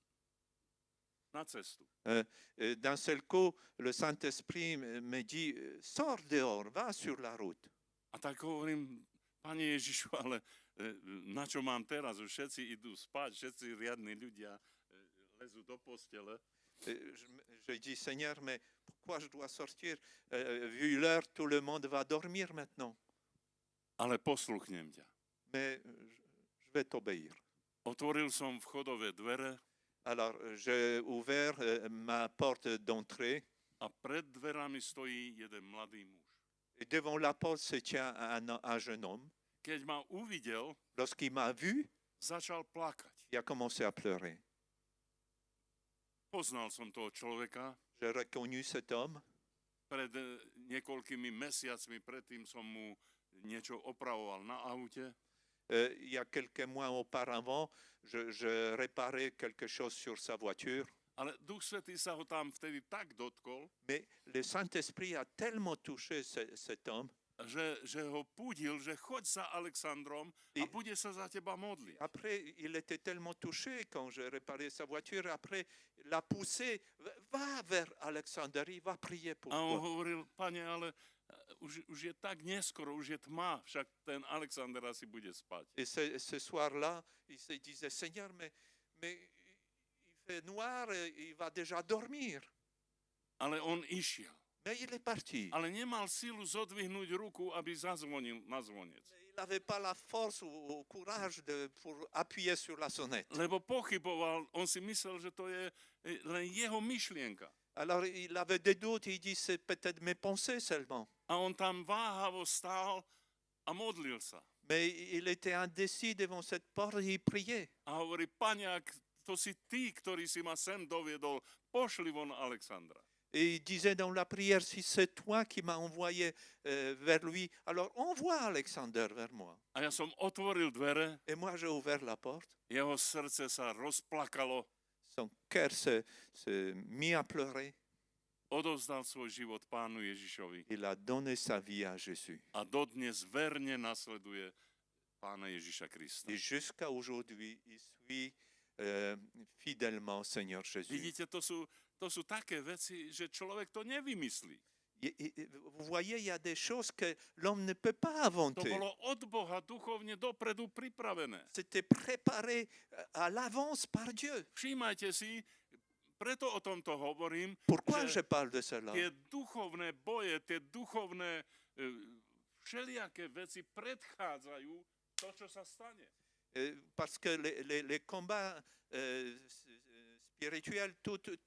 na cestu. d'un seul coup, le Saint-Esprit me dit, sors dehors, va sur la route. A tak hovorím, Pane Ježišu, ale na čo mám teraz? Už všetci idú spať, všetci riadni ľudia lezú do postele. Je dis, Seigneur, mais pourquoi je dois sortir? Vu l'heure, tout le monde va dormir maintenant. Ale posluchnem ťa. Mais je vais t'obéir. Otvoril som vchodové dvere Alors, j'ai ouvert ma porte d'entrée a pred dverami stojí jeden mladý muž. et devant la porte se tient un jeune homme. Keď ma uvidel, Lorsqu'il m'a vu, začal plakať. il a commencé à pleurer. Poznal som toho človeka. J'ai reconnu cet homme. Pred niekoľkými mesiacmi predtým som mu niečo opravoval na aute. Il y a quelques mois auparavant, je réparais quelque chose sur sa voiture. Ale Duch Svätý sa ho tam vtedy tak dotkol, Mais le Saint-Esprit a tellement touché cet homme. že ho púdil, že choď za Alexandrom a bude sa za teba modliť. Après, il était tellement touché quand je réparais sa voiture. Après, il a poussé, va vers Alexandre, il va prier pour A on toi. hovoril, Pane, ale už je tak neskoro, už je tma, však ten Alexander asi bude spať. Et ce soir-là, il se disait, Seigneur, mais il fait noir, il va déjà dormir. Ale on išiel. Mais il est parti. Ale nemal sílu zodvihnúť ruku, aby zazvonil na zvonec. Il n'avait pas la force ou le courage pour appuyer sur la sonnette. Lebo pochyboval, on si myslel, že to je len jeho myšlienka. Alors il avait des doutes, il dit c'est peut-être mes pensées seulement. A on tam váhavo stál a modlil sa. Mais il était indécis devant cette porte et il priait. A hovorí, Pane, ak to si ty, ktorý si ma sem doviedol, pošli von Alexandra. Et il disait dans la prière, si c'est toi qui m'as envoyé vers lui, alors envoie Alexander vers moi. A ja som otvoril dvere, Et moi, j'ai ouvert la porte. jeho srdce sa rozplakalo, Son cœur s'est mis à pleurer. odovzdal svoj život Pánu Ježišovi Il a donné sa vie à Jésus. a dodnes verne nasleduje Pána Ježiša Krista. Et jusqu'à aujourd'hui, il suit fidèlement Seigneur Jésus. Vidíte, to sú také veci, že človek to nevymyslí. Vous voyez, il y a des choses que l'homme ne peut pas To inventer. bolo od Boha duchovne dopredu pripravené. C'était préparé à l'avance par Dieu. Všímajte si, preto o tomto hovorím, Pourquoi je že parle de cela? tie duchovné boje, tie duchovné všelijaké veci predchádzajú to, čo sa stane. Parce que les combats spirituels, toutes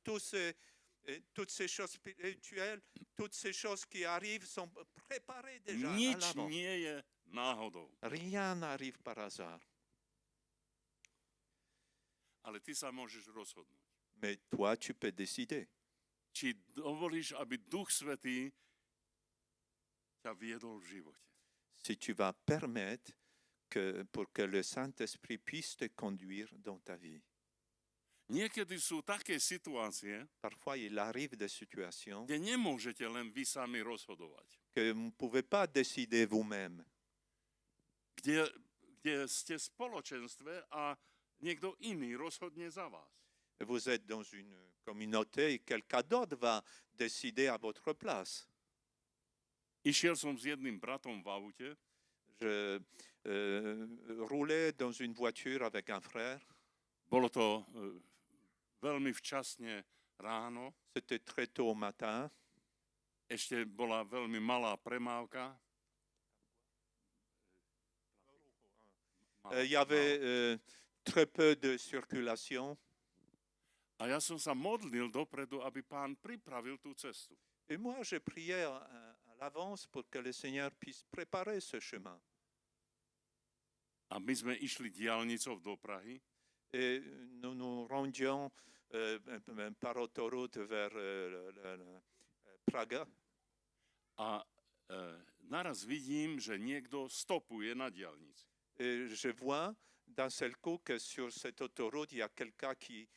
ces choses spirituelles, toutes ces choses qui arrivent sont préparées déjà à Nič l'avance. nie je náhodou. Rien n'arrive par hasard. Ale ty sa môžeš rozhodnúť. Mais toi, tu peux décider. Či dovolíš, aby Duch Svätý ťa viedol v živote. Si tu vas permettre pour que le Saint-Esprit puisse te conduire dans ta vie. Niekedy sú také situácie, Parfois, il arrive des situations kde nemôžete len vy sami rozhodovať. que vous ne pouvez pas décider vous-même. Kde ste v spoločenstve a niekto iný rozhodne za vás. Vous êtes dans une communauté et quelqu'un d'autre va décider à votre place. Išiel som s jedným bratom v aute Je roulais dans une voiture avec un frère. Bolo to veľmi včasne ráno. C'était très tôt au matin. Ešte bola veľmi malá premávka. Il y avait très peu de circulation. A ja som sa modlil dopredu, aby Pán pripravil tú cestu. Et moi, je priais à l'avance pour que le Seigneur puisse préparer ce chemin. A my sme išli diaľnicou do Prahy Et nous nous rendions par autoroute vers Praga. a naraz vidím, že niekto stopuje na diaľnici. Et je vois d'un seul coup que sur cette autoroute, il y a quelqu'un qui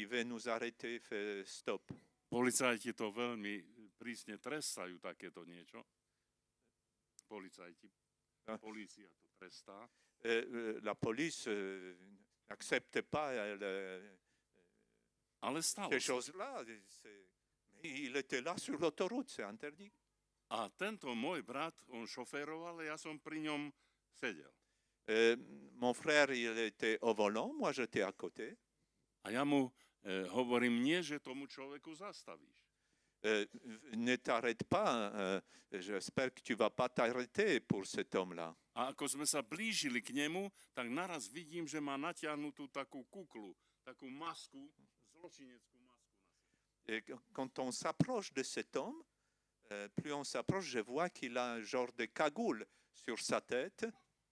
veut nous arrêter, fait stop. Policajti to veľmi prísne trestajú, takéto niečo. Polícia to trestá. La police n'accepte pas Ale stalo ces sa. choses-là. Mais il était là sur l'autoroute, c'est interdit. A tento môj brat, on šoféroval, ja som pri ňom sedel. Mon frère, il était au volant, moi j'étais à côté. A ja mu hovorím, nie, že tomu človeku zastavíš. Ne t'arrête pas, j'espère que tu vas pas t'arrêter pour cet homme-là. A ako sme sa blížili k nemu, tak naraz vidím, že má natiahnutú takú kuklu, takú masku, zločineckú masku. Et quand on s'approche de cet homme, plus on s'approche, je vois qu'il a un genre de cagoule sur sa tête.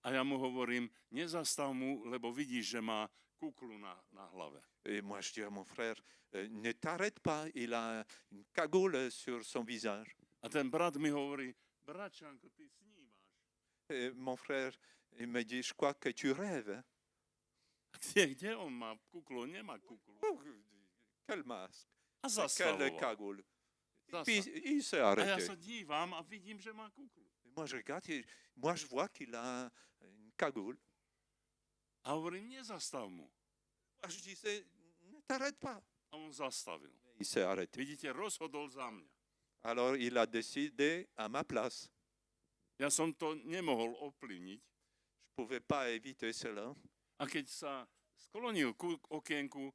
A ja mu hovorím, nezastav mu, lebo vidíš, že má kuklu na hlave. Et moi, je dis à mon frère, ne t'arrête pas, il a une cagoule sur son visage. A ten brat mi hovorí, bračanko, ty snívaš. Et mon frère, il me dit, je crois que tu rêves. Kde on má kuklu? On nemá kuklu. Oh, quel masque, A quelle zastavoval. cagoule. Zasa. Puis il s'est A ja arrêté. sa dívam a vidím, že má kuklu. Et moi, je regarde, et moi, je vois qu'il a une cagoule. A hovorím, nezastav mu. Moi, je disais, ne t'arrête pas. A on zastavil. Il s'est arrêté. Vidíte, rozhodol za mňa. Alors, il a décidé à ma place. Ja som to nemohol ovplyvniť. Je ne pouvais pas éviter cela. A keď sa sklonil ku okienku,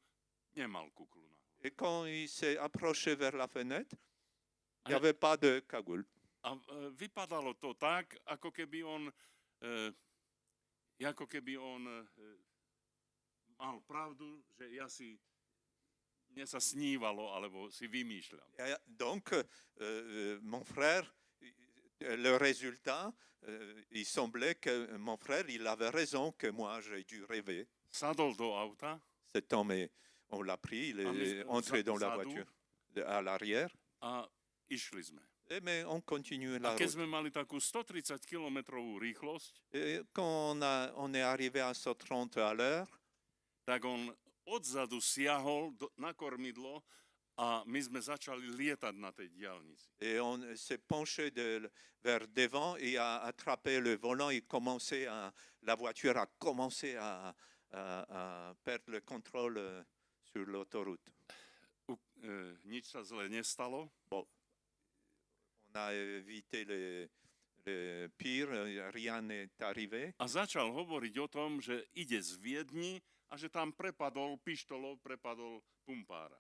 nemal kuklu na hlave. Et quand il s'est approché vers la fenêtre, il n'y A- avait pas de cagoule. A vypadalo to tak, ako keby on mal pravdu, že ja si mne sa snívalo, alebo si vymýšľam. Et donc, mon frère, le résultat, il semblait que mon frère, il avait raison, que moi, j'ai dû rêver. Sadol do auta Cet homme, on l'a pris, il A my est sme entré dans la vzadu voiture, à l'arrière. a išli sme. Mais on continue A la keď route. sme mali takú 130 kilometrovú rýchlosť, Et quand on est arrivé à 130 à l'heure, tak on odzadu siahol na kormidlo a my sme začali lietať na tej diaľnici. et on s'est penché vers devant et a attrapé le volant et la voiture a commencé à perdre le contrôle sur l'autoroute. Nič sa zle nestalo. On a évité le pire, rien n'est arrivé. A začal hovoriť o tom, že ide z Viedni a že tam prepadol pištolov, prepadol pumpára.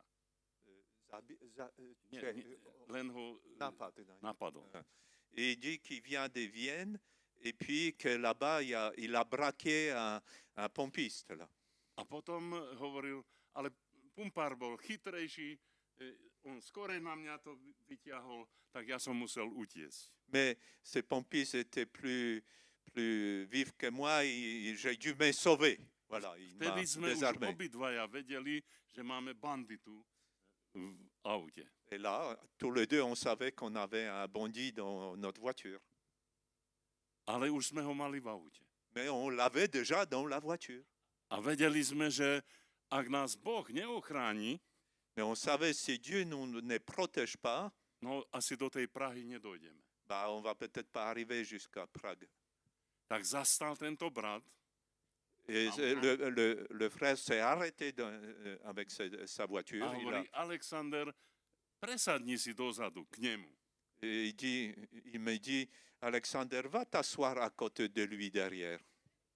Nie, len ho napadol. Et il dit qu'il vient de Vienne et puis que là-bas, il a braqué un pompiste. Là. A potom hovoril, ale pumpár bol chytrejší, on skore na mňa to vyťahol, tak ja som musel utiecť. Mais ce pompiste était plus vif que moi et j'ai dû me sauver. Voilà, il m'a Vtedy sme už désarmé. obidvaja vedeli, že máme banditu v aute. Et là, tous les deux, on savait qu'on avait un bandit dans notre voiture. Ale už sme ho mali v aute. Mais on l'avait déjà dans la voiture. A vedeli sme, že ak nás Boh neochráni, Mais on savait si Dieu nous ne protège pas, no asi do tej Prahy nedojdeme. bah, on va peut-être pas arriver jusqu'à Prague. Tak zastal tento brat Et le frère s'est arrêté avec sa voiture. a hovorí, Alexander, presadni si dozadu k nemu. Et il me dit, Alexander, va t'asseoir à côté de lui derrière.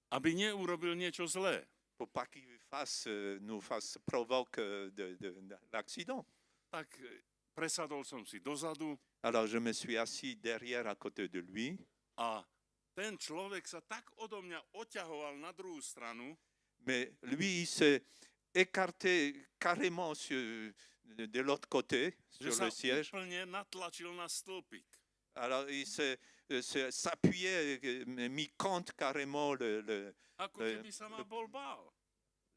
Aby neurobil niečo zlé. Pour pas qu'il provoque l'accident. Tak presadol som si dozadu Alors je me suis assis derrière à côté de lui. a ten človek sa tak odo mňa oťahoval na druhú stranu, Mais lui, il s'est écarté carrément de l'autre côté, že sur sa le siège. úplne natlačil na stĺpik. Alors, il s'appuyait, mis contre carrément Ako Le- keby sa ma bol bál.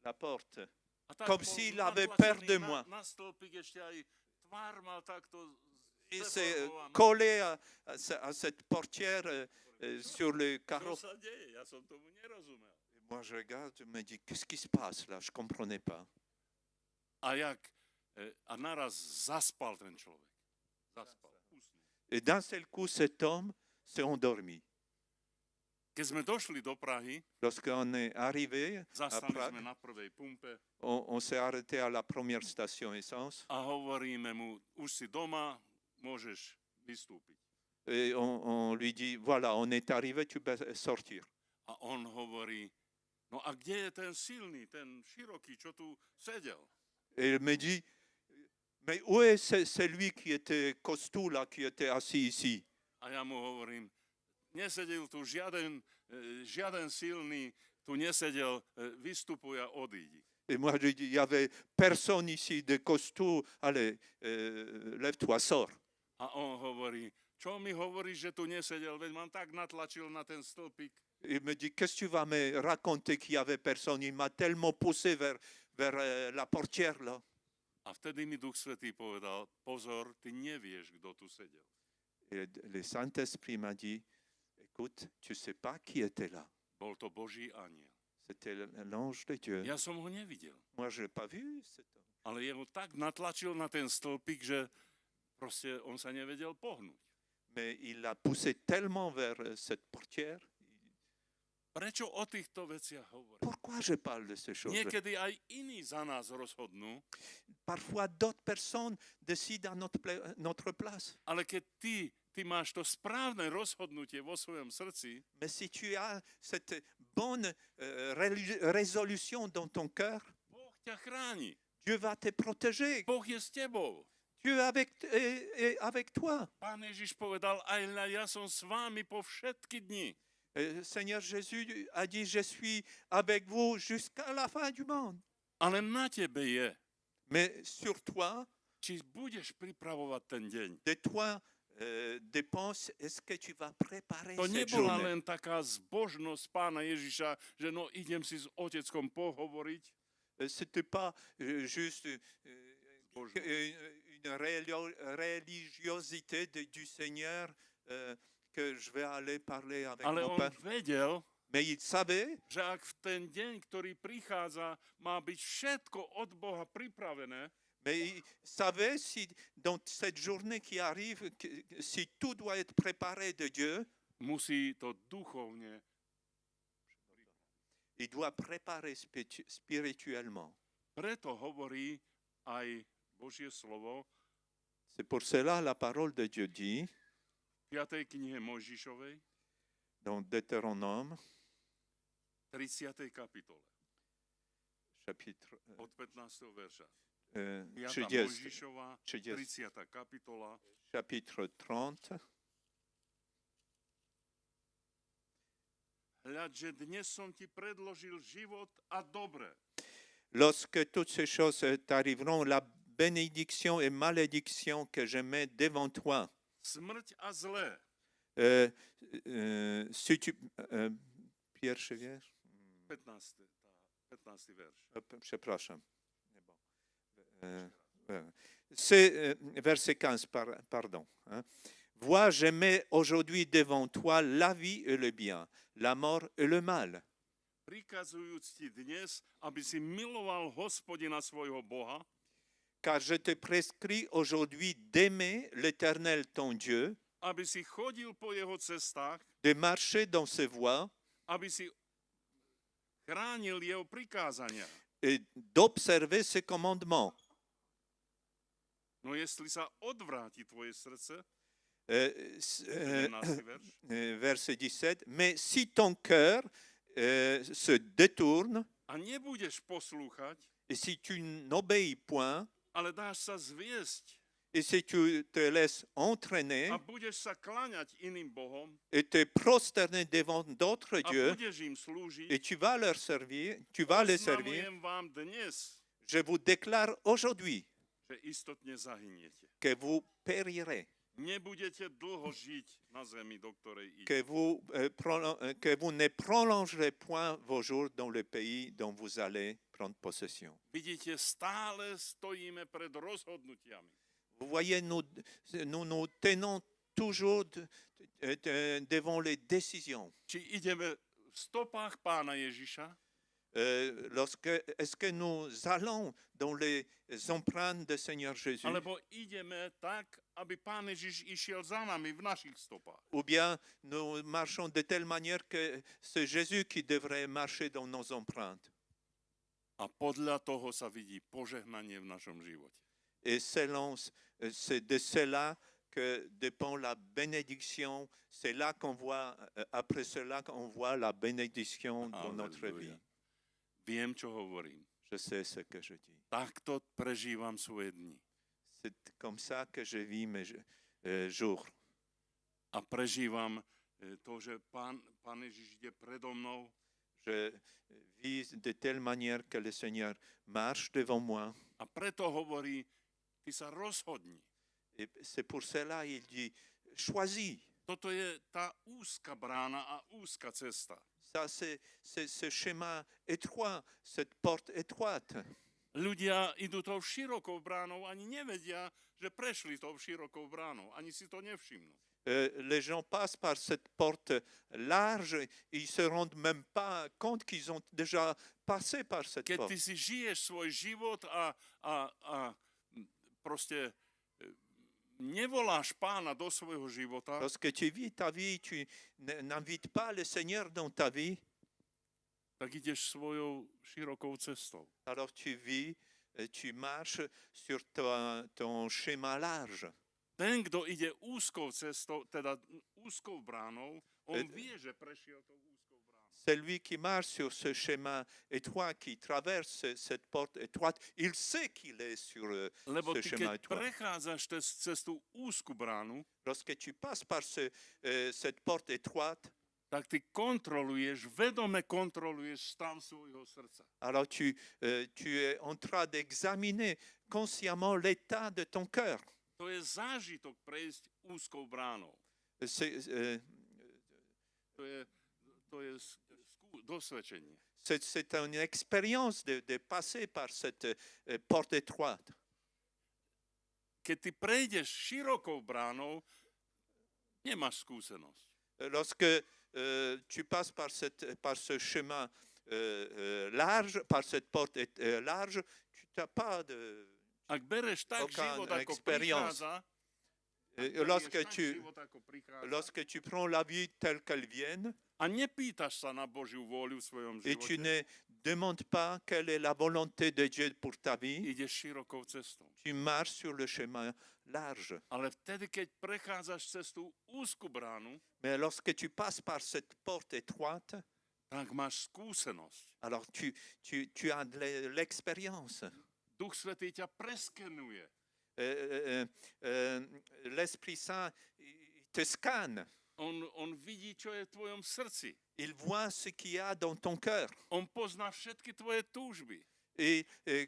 la porte. A tak Comme bol s'il avait natlačený peur de moi. na stĺpik, ešte aj tvár mal takto Il s'est zdeformovanú. collé à cette portière sur le Čo carreau. sa deje? Ja som tomu nerozumel. Et moi, je regarde, je me dis, qu'est-ce qui se passe là? Je ne comprenais pas. A naraz zaspal ten človek. Zaspal, usnul. Et d'un seul coup, cet homme s'est endormi. Keď sme došli do Prahy, Lorsqu'on est arrivé à zastali Prague, sme na prvej pumpe on s'est arrêté à la première station essence a hovoríme mu, už si doma, môžeš vystúpiť. et on lui dit, voilà, on est arrivé, tu peux sortir. A on hovorí, no a kde je ten silný, ten široký, čo tu sedel? Et il me dit, mais où est celui qui était costaud là, qui était assis ici? A ja mu hovorím, nesedel tu žiaden silný, tu nesedel, vystupuj a odídi. Et moi, je dis, il n'y avait personne ici de costaud, allez, lève-toi, sors. A on hovorí, čo mi hovoríš, že tu nesedel, veď mám tak natlačil na ten stĺpik. Il me dit, qu'est-ce que tu vas me raconter qu'il n'y avait personne? Il m'a tellement poussé vers la portière là. A vtedy mi Duch Svätý povedal, pozor, ty nevieš, kto tu sedel. Et le Saint-Esprit m'a dit, écoute, tu ne sais pas qui était là. Bol to Boží aniel. C'était l'ange de Dieu. Ja som ho nevidel, Moi, je ne l'ai pas vu. ale jeho tak natlačil na ten stĺpik, že proste on sa nevedel pohnúť. Mais il l'a poussé tellement vers cette portière. Prečo o týchto veciach hovorím? Pourquoi je parle de ces choses? Niekedy aj iní za nás rozhodnú, Parfois, d'autres personnes décident à notre place. ale keď ty máš to správne rozhodnutie vo svojom srdci, Mais si tu as cette bonne résolution dans ton cœur, Boh ťa chráni. Dieu va te protéger. Boh je s tebou. Dieu est avec toi. Pán Ježiš povedal, aj ja som s vámi po všetky dni. Seigneur Jésus a dit, je suis avec vous jusqu'à la fin du monde. Ale na tebe je, Mais sur toi, či budeš pripravovať ten deň. de toi dépend est-ce que tu vas préparer To cette nebola journée. len taká zbožnosť Pána Ježiša, že no idem si s oteckom pohovoriť. C'était pas juste Zbožnosť. une religiosité du Seigneur que je vais aller parler avec Ale mon on Père. vedel, Mais il savait že ak v ten deň, ktorý prichádza, má byť všetko od Boha pripravené, Mais il savait si dans cette journée qui arrive, si tout doit être préparé de Dieu, musí to duchovne. il doit préparer spirituellement. Preto hovorí aj Božie slovo C'est pour cela la parole de Dieu dit v 5. knihe Mojžišovej, dans Deutéronome, 30. kapitole, chapitre od 15. verša. 5. 30, Mojžišova, 30, 30. kapitola, chapitre 30. hľad, že dnes som ti predložil život a dobre. Lorsque toutes ces choses t'arriveront, la bénédiction et malédiction que je mets devant toi. Smrť a zlé. Si tu, pierwszy wiersz? 15. 15. verš. Przepraszam. C'est verset 15, pardon. Hein. Vois, je mets aujourd'hui devant toi la vie et le bien, la mort et le mal. Prikazujúc ti dnes, aby si miloval Hospodina svojho Boha, Car je te prescris aujourd'hui d'aimer l'Éternel ton Dieu, aby si chodil po jeho cestách, de marcher dans ses voies aby si chránil jeho prikázania. et d'observer ses commandements. No jestli sa odvráti tvoje srdce, 11. 11 verš, verset 17, mais si ton cœur se détourne a nebudeš poslúchať, et si tu n'obéis point ale dáš sa zviesť Et si tu te laisses entraîner a budeš sa kláňať iným bohom et te prosterner devant d'autres a dieux budeš im slúžiť, et tu vas leur servir, tu vas les servir, oznamujem vám dnes, je vous déclare aujourd'hui že istotne zahyniete. que vous périrez, Nebudete dlho žiť na zemi, do ktorej ide. que vous ne prolongerez point vos jours dans le pays dont vous allez prendre possession. Vidíte, stále stojíme pred rozhodnutiami. Vous voyez, nous nous tenons toujours devant les décisions. Či ideme v stopách Pána Ježiša, Est-ce que nous allons dans les empreintes du Seigneur Jésus, alebo ideme tak, aby Pán Ježiš išiel za nami v našich stopách. ou bien nous marchons de telle manière que c'est Jésus qui devrait marcher dans nos empreintes. A podľa toho sa vidí požehnanie v našom živote. Et c'est de cela que dépend la bénédiction. C'est là qu'on voit, après cela qu'on voit la bénédiction dans notre vie. Halleluja. Viem, čo hovorím. Je sais ce que je dis. Takto prežívam svoje dni. C'est comme ça que je vis mes jours. A prežívam to, že Pán Ježiš ide predo mnou Je vis de telle manière que le Seigneur marche devant moi. a preto hovorí, ty sa rozhodni. Et c'est pour cela qu'il dit, choisis. Toto je tá úzka brána a úzka cesta. Ça, c'est ce chemin étroit, cette porte étroite. Ľudia idú tou širokou bránou, ani nevedia, že prešli tou širokou bránou. Ani si to nevšimnú. Les gens passent par cette porte large, ils ne se rendent même pas compte qu'ils ont déjà passé par cette Keď porte. ty si žiješ svoj život a proste nevoláš Pána do svojho života, Lorsque tu vis ta vie, tu n'invites pas le Seigneur dans ta vie, tak ideš svojou širokou cestou. alors tu vis, tu marches sur ton chemin large. Ten, kto ide úzkou cestou, teda úzkou bránou, on vie, že prešiel tou úzkou bránou. Celui qui marche sur ce chemin étroit, qui traverse cette porte étroite, il sait qu'il est sur Lebo ce ty, chemin keď étroit. prechádzaš cez tú úzku bránu, Lorsque tu passes par cette porte étroite, tak ty kontroluješ, vedome kontroluješ stav svojho srdca. alors tu es en train d'examiner consciemment l'état de ton cœur. To je zážitok prejsť úzkou bránou. To je dosvedčenie. C'est une expérience de passer par cette porte étroite. Keď ty prejdeš širokou bránou, nemáš skúsenosť. Lorsque tu passes par ce chemin large, par cette porte large, tu n'as pas de... Ak bereš tak Aucun život, ako expérience. prichádza, Lorsque tu prends la vie telle qu'elle vienne a nepýtaš sa na Božiu vôľu v svojom et tu živote, ne demandes pas quelle est la volonté de Dieu pour ta vie, ideš širokou cestou. tu marches sur le chemin large. Ale vtedy, keď prechádzaš cez tú úzku bránu, Mais lorsque tu passes par cette porte étroite, tak máš skúsenosť. alors tu as de l'expérience. Duch Svätý ťa preskenuje. L'Esprit Saint il te scanne. On vidí, čo je v tvojom srdci. Il voit ce qu'il y a dans ton cœur. On pozná všetky tvoje túžby. Et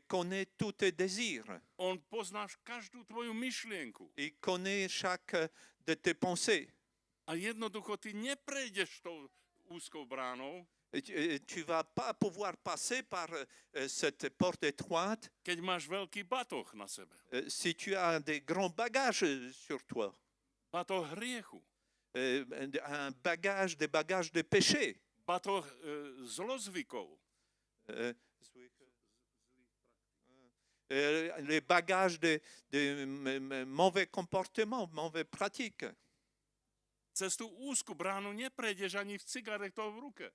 connaît tous tes désirs. On pozná každú tvoju myšlienku. Il connaît chaque de tes pensées. A jednoducho ty neprejdeš tou úzkou bránou, Tu ne vas pas pouvoir passer par cette porte étroite keď máš veľký batoh na sebe. si tu as des grands bagages sur toi. Batoh hriechu. Des bagages de péché. Batoh zlozvykov. Les bagages de mauvais comportements, mauvais pratiques. Cez tú úzku bránu neprejdeš ani v cigaretou v ruke.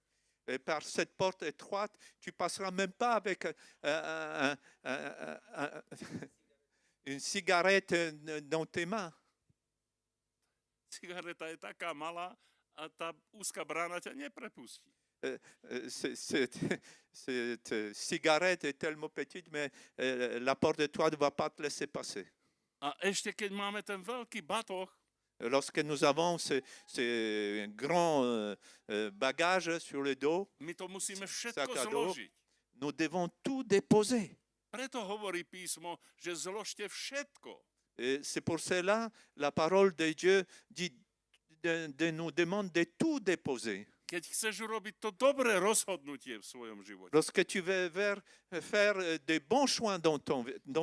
Et par cette porte étroite, tu passeras même pas avec une cigarette dans tes mains. Cigareta je taká malá a tá úzka brána ťa neprepustí. Cette cigarette est tellement petite, mais la porte étroite ne va pas te laisser passer. A ešte keď máme ten veľký batoh, Lorsque nous avons ces grands bagages sur le dos, my to musíme sac všetko à dos, zložiť. nous devons tout déposer. Preto hovorí písmo, že zložte všetko. Et c'est pour cela la parole de Dieu dit nous demande de tout déposer. Keď chceš urobiť to dobré rozhodnutie v svojom živote Lorsque tu veux faire des bons choix dans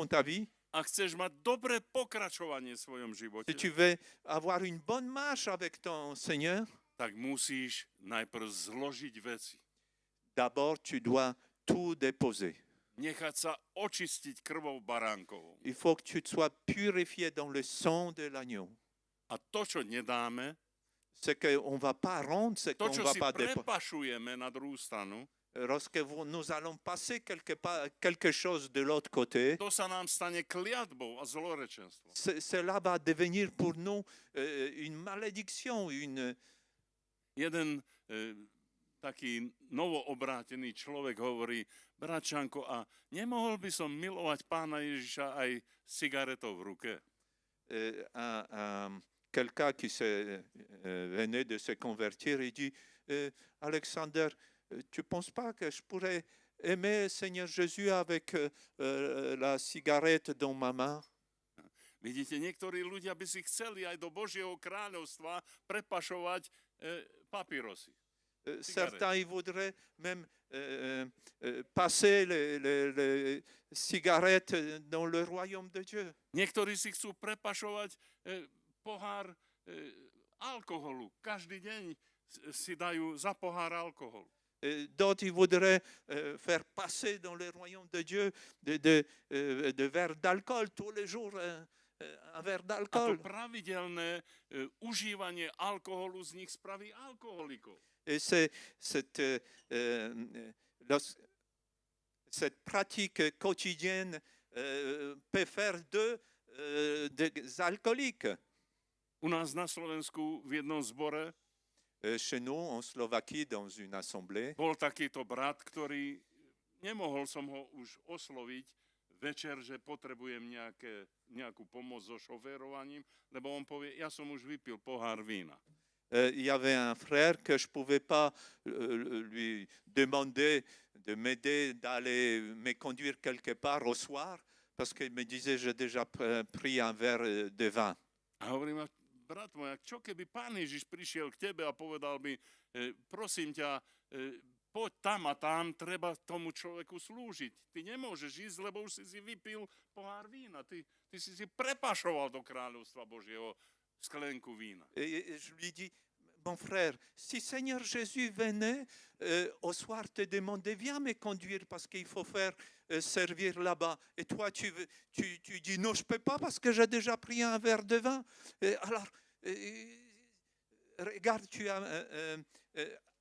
ta vie, a chceš mať dobré pokračovanie v svojom živote, si tu veux avoir une bonne marche avec ton Seigneur, tak musíš najprv zložiť veci. d'abord tu dois tout déposer. Nechať sa očistiť krvou baránkovou. Il faut que tu sois purifié dans le sang de l'agneau. A to, čo nedáme, Ce qu'on ne va pas rendre, ce to, qu'on ne čo va si pas déposer. prepašujeme na druhú stranu, Lorsque nous allons passer quelque chose de l'autre côté, to sa nám stane kliatbou a zlorečenstvom. cela va devenir pour nous une malédiction, Jeden taký novoobrátený človek hovorí, bračanko, a nemohol by som milovať pána Ježiša aj s cigaretou v ruke? quelqu'un qui venait de se convertir, il dit, Alexander, tu ne penses pas que je pourrais aimer Seigneur Jésus avec la cigarette dans ma main? Vidíte, niektorí ľudia by si chceli aj do Božieho kráľovstva prepašovať papírosy. Certains, ils voudraient même passer les cigarettes dans le royaume de Dieu. Niektorí si chcú prepašovať pohár alkoholu. Každý deň si dajú za pohár alkoholu. D'autres, ils voudraient faire passer dans le royaume de Dieu de verres d'alcool tous les jours, un verre A to d'alcool. pravidelné užívanie alkoholu z nich spraví alkoholikov. Et cette pratique quotidienne peut faire d'eux des alcooliques. U nás na Slovensku v jednom zbore Chez nous, en Slovaquie, dans une assemblée, bol takýto brat, ktorý, nemohol som ho už osloviť večer, že potrebujem nejakú pomoc so šoférovaním, lebo on povie, ja som už vypil pohár vína. il y avait un frère que je ne pouvais pas lui demander de m'aider d'aller me conduire quelque part au soir parce qu'il me disait j'ai déjà pris un verre de vin. A hovorím, brat môj, čo keby Pán Ježiš prišiel k tebe a povedal by, prosím ťa, poď tam a tam, treba tomu človeku slúžiť. Ty nemôžeš ísť, lebo už si vypil pohár vína. Ty si prepašoval do kráľovstva Božieho sklenku vína. Et je lui dis, mon frère, si Seigneur Jésus venait au soir te demander, viens me conduire parce qu'il faut faire servir là-bas. Et toi, tu dis, non, je ne peux pas parce que j'ai déjà pris un verre de vin. Alors, regarde, tu as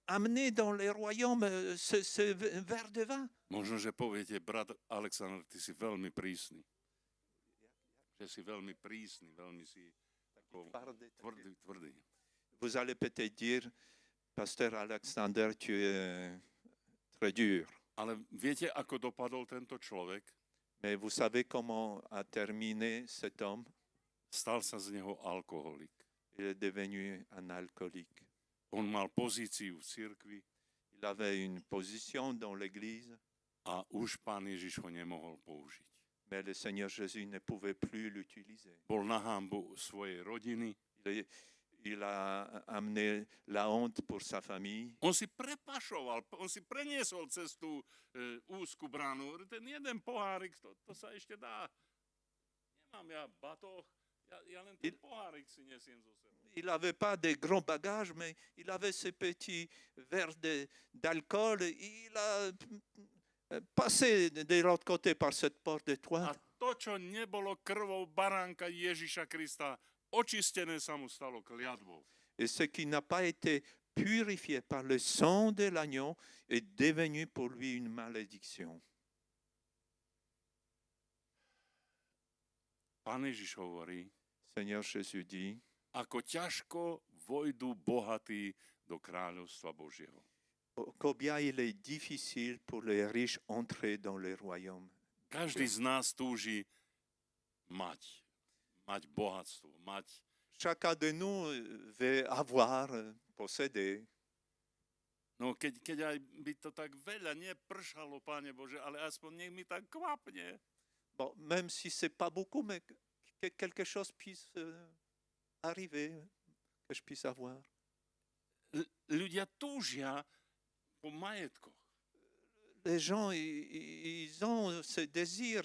amené dans les royaumes ce verre de vin. Možno, že poviete, brat Alexander, ty si veľmi prísny. Že si veľmi prísny, veľmi si tvrdý. Vous allez peut-être dire, pasteur Alexander, tu es très dur. Ale viete, ako dopadol tento človek? Mais vous savez comment a terminé cet homme? Stal sa z neho alkoholik. Il est devenu un alcoolique. On mal pozíciu v cirkvi Il avait une position dans l'église, a už Pán Ježiš ho nemohol použiť. mais le Seigneur Jésus ne pouvait plus l'utiliser. Bol na hanbu svojej rodiny. Il a amené la honte pour sa famille. On si prepašoval, on si preniesol cez tú úzku bránu. Ten jeden pohárik, to sa ešte dá. Nemám ja batoh, ja len ten pohárik si nesiem zo sebou. Il n'avait pas de grands bagages, mais il avait ce petit verre d'alcool. Il a passé de l'autre côté par cette porte A étroite. to, čo nebolo krvou baránka Ježiša Krista, očistené sa mu stalo kliatbou. Et ce qui n'a pas été purifié par le sang de l'agneau est devenu pour lui une malédiction. Pán Ježiš hovorí, Seigneur Jésus dit, ako ťažko vojdu bohatí do kráľovstva Božieho. combien il est difficile pour les riches entrer dans le royaume. Každý z nás túži mať. mať bohatstvo, mať... Chacun de nous veut avoir, posséder. No keď aj by to tak veľa nepršalo, Pane Bože, ale aspoň nech mi tak kvapne. Bon, même si c'est pas beaucoup, mais que quelque chose puisse arriver, que je puisse avoir. Ľudia túžia po majetkoch. Les gens, ils ont ce désir,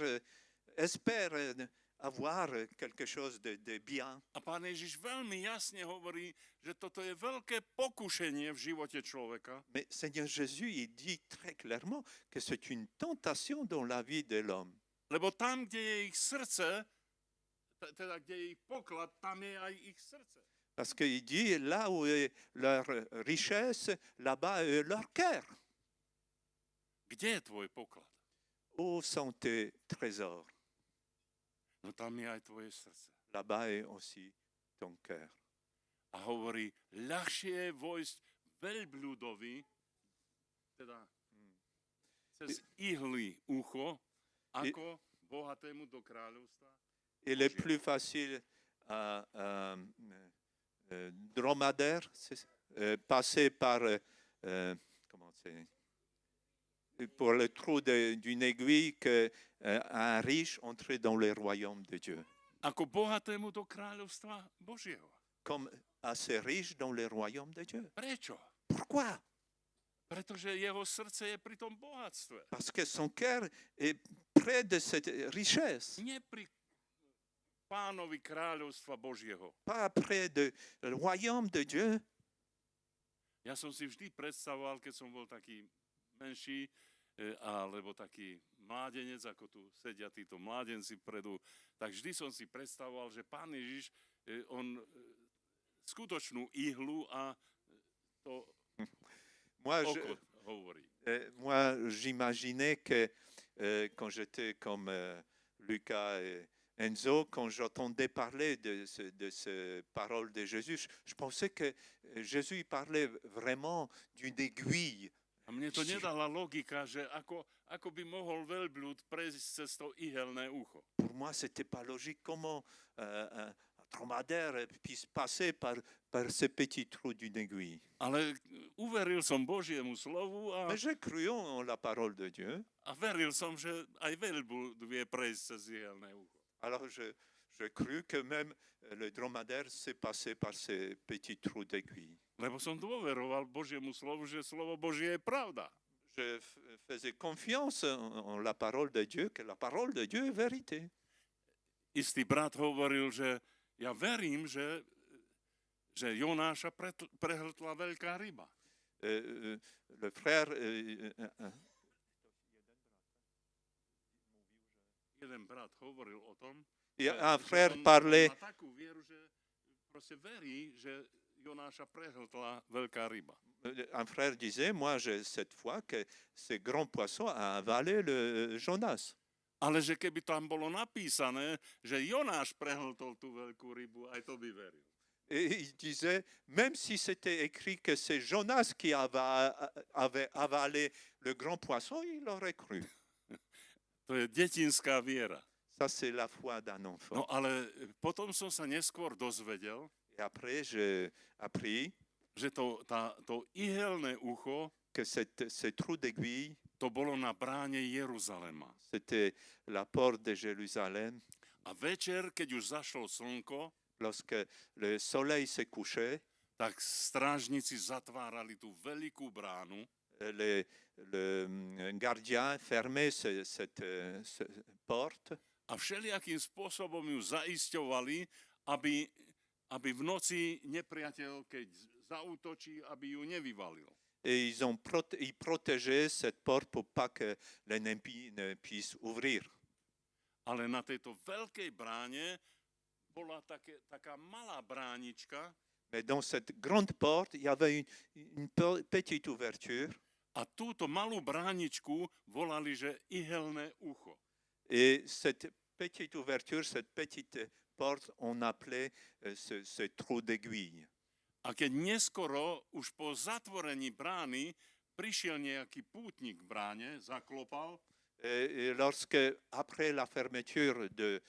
espèrent avoir quelque chose de bien. A Pán Ježiš veľmi jasne hovorí, že toto je veľké pokušenie v živote človeka. Mais Seigneur Jésus, il dit très clairement que c'est une tentation dans la vie de l'homme. Lebo tam, kde je ich srdce, teda kde je ich poklad, tam je aj ich srdce. Parce qu'il dit, là où est leur richesse, là-bas est leur cœur. Kde je tvoj poklad? Où sont tes trésors? No tam je aj tvoje srdce. Là-bas est aussi ton cœur. A hovorí, ľahšie je vojsť veľbľudovi, teda cez ihly ucho, ako bohatému do kráľovstva. Il est plus facile à dromadaire passer par comment c'est, pour le trou d'une aiguille qu'un riche entrer dans le royaume de Dieu. Ako bohatému do kráľovstva Božieho. Comme assez riche dans le royaume de Dieu. Prečo? Pourquoi? Pretože jeho srdce je pri tom bohatstve. Parce que son cœur est près de cette richesse, Nie pri pánovi kráľovstva Božieho. pas près du royaume de Dieu. Ja som si vždy predstavoval, keď som bol taký menší, alebo taký mládenec, ako tu sedia títo mládenci vpredu, tak vždy som si predstavoval, že Pán Ježiš, on skutočnú ihlu a to oko hovorí. Moi, j'imaginais que quand j'étais comme Lucas et Enzo, quand j'entendais parler de ces paroles de Jésus, je pensais que Jésus parlait vraiment d'une aiguille. A mne to nedala logika, že ako by mohol veľbľud prejsť cez to ihelné ucho. Pour moi, ce n'était pas logique comment un dromadaire puisse passer par ce petit trou d'une aiguille. Ale uveril som Božiemu slovu Mais j'ai cru en la parole de Dieu. a veril som, že aj veľbľud vie prejsť cez ihelné ucho. Alors j'ai cru que même le dromadaire s'est passé par ces petits trous d'aiguille. Lebo som dôveroval Božiemu slovu, že slovo Božie je pravda. Je faisais confiance en la parole de Dieu, que la parole de Dieu est vérité. Istý brat hovoril, že ja verím, že Jonáša prehltla veľká ryba. Le frère Jeden brat hovoril o tom, un že frère on parlait, má takú vieru, že proste verí, že Jonáša prehltla veľká ryba. un frère disait, moi j'ai cette foi que ce grand poisson a avalé le Jonas. Ale že keby tam bolo napísané, že Jonáš prehltol tú veľkú rybu, aj to by veril. Et il disait, même si c'était écrit que c'est Jonas qui avait avalé le grand poisson, il aurait cru. To je detinská viera. Ça, c'est la foi d'un enfant. No ale potom som sa neskôr dozvedel, Et après, j'ai appris že to ihelné ucho, que ce trou d'aiguille, to bolo na bráne Jeruzalema. c'était la porte de Jérusalem. A večer, keď už zašlo slnko, Lorsque le soleil se couchait, tak strážnici zatvárali tú veľkú bránu le gardien fermait cette porte a všelijakým spôsobom ju zaisťovali, aby v noci nepriateľ, keď zaútočí, aby ju nevyvalil. et ils protégeaient cette porte pour pas que l'ennemi ne puisse ouvrir. Ale na tejto veľkej bráne bola taká malá bránička Mais dans cette grande porte, il y avait une petite ouverture. a túto malú bráničku volali, že ihelné ucho. Et cette petite ouverture, cette petite porte, on appelait ce trou d'aiguille. A keď neskoro, už po zatvorení brány, prišiel nejaký pútnik v bráne, zaklopal Et lorsque, après la fermeture de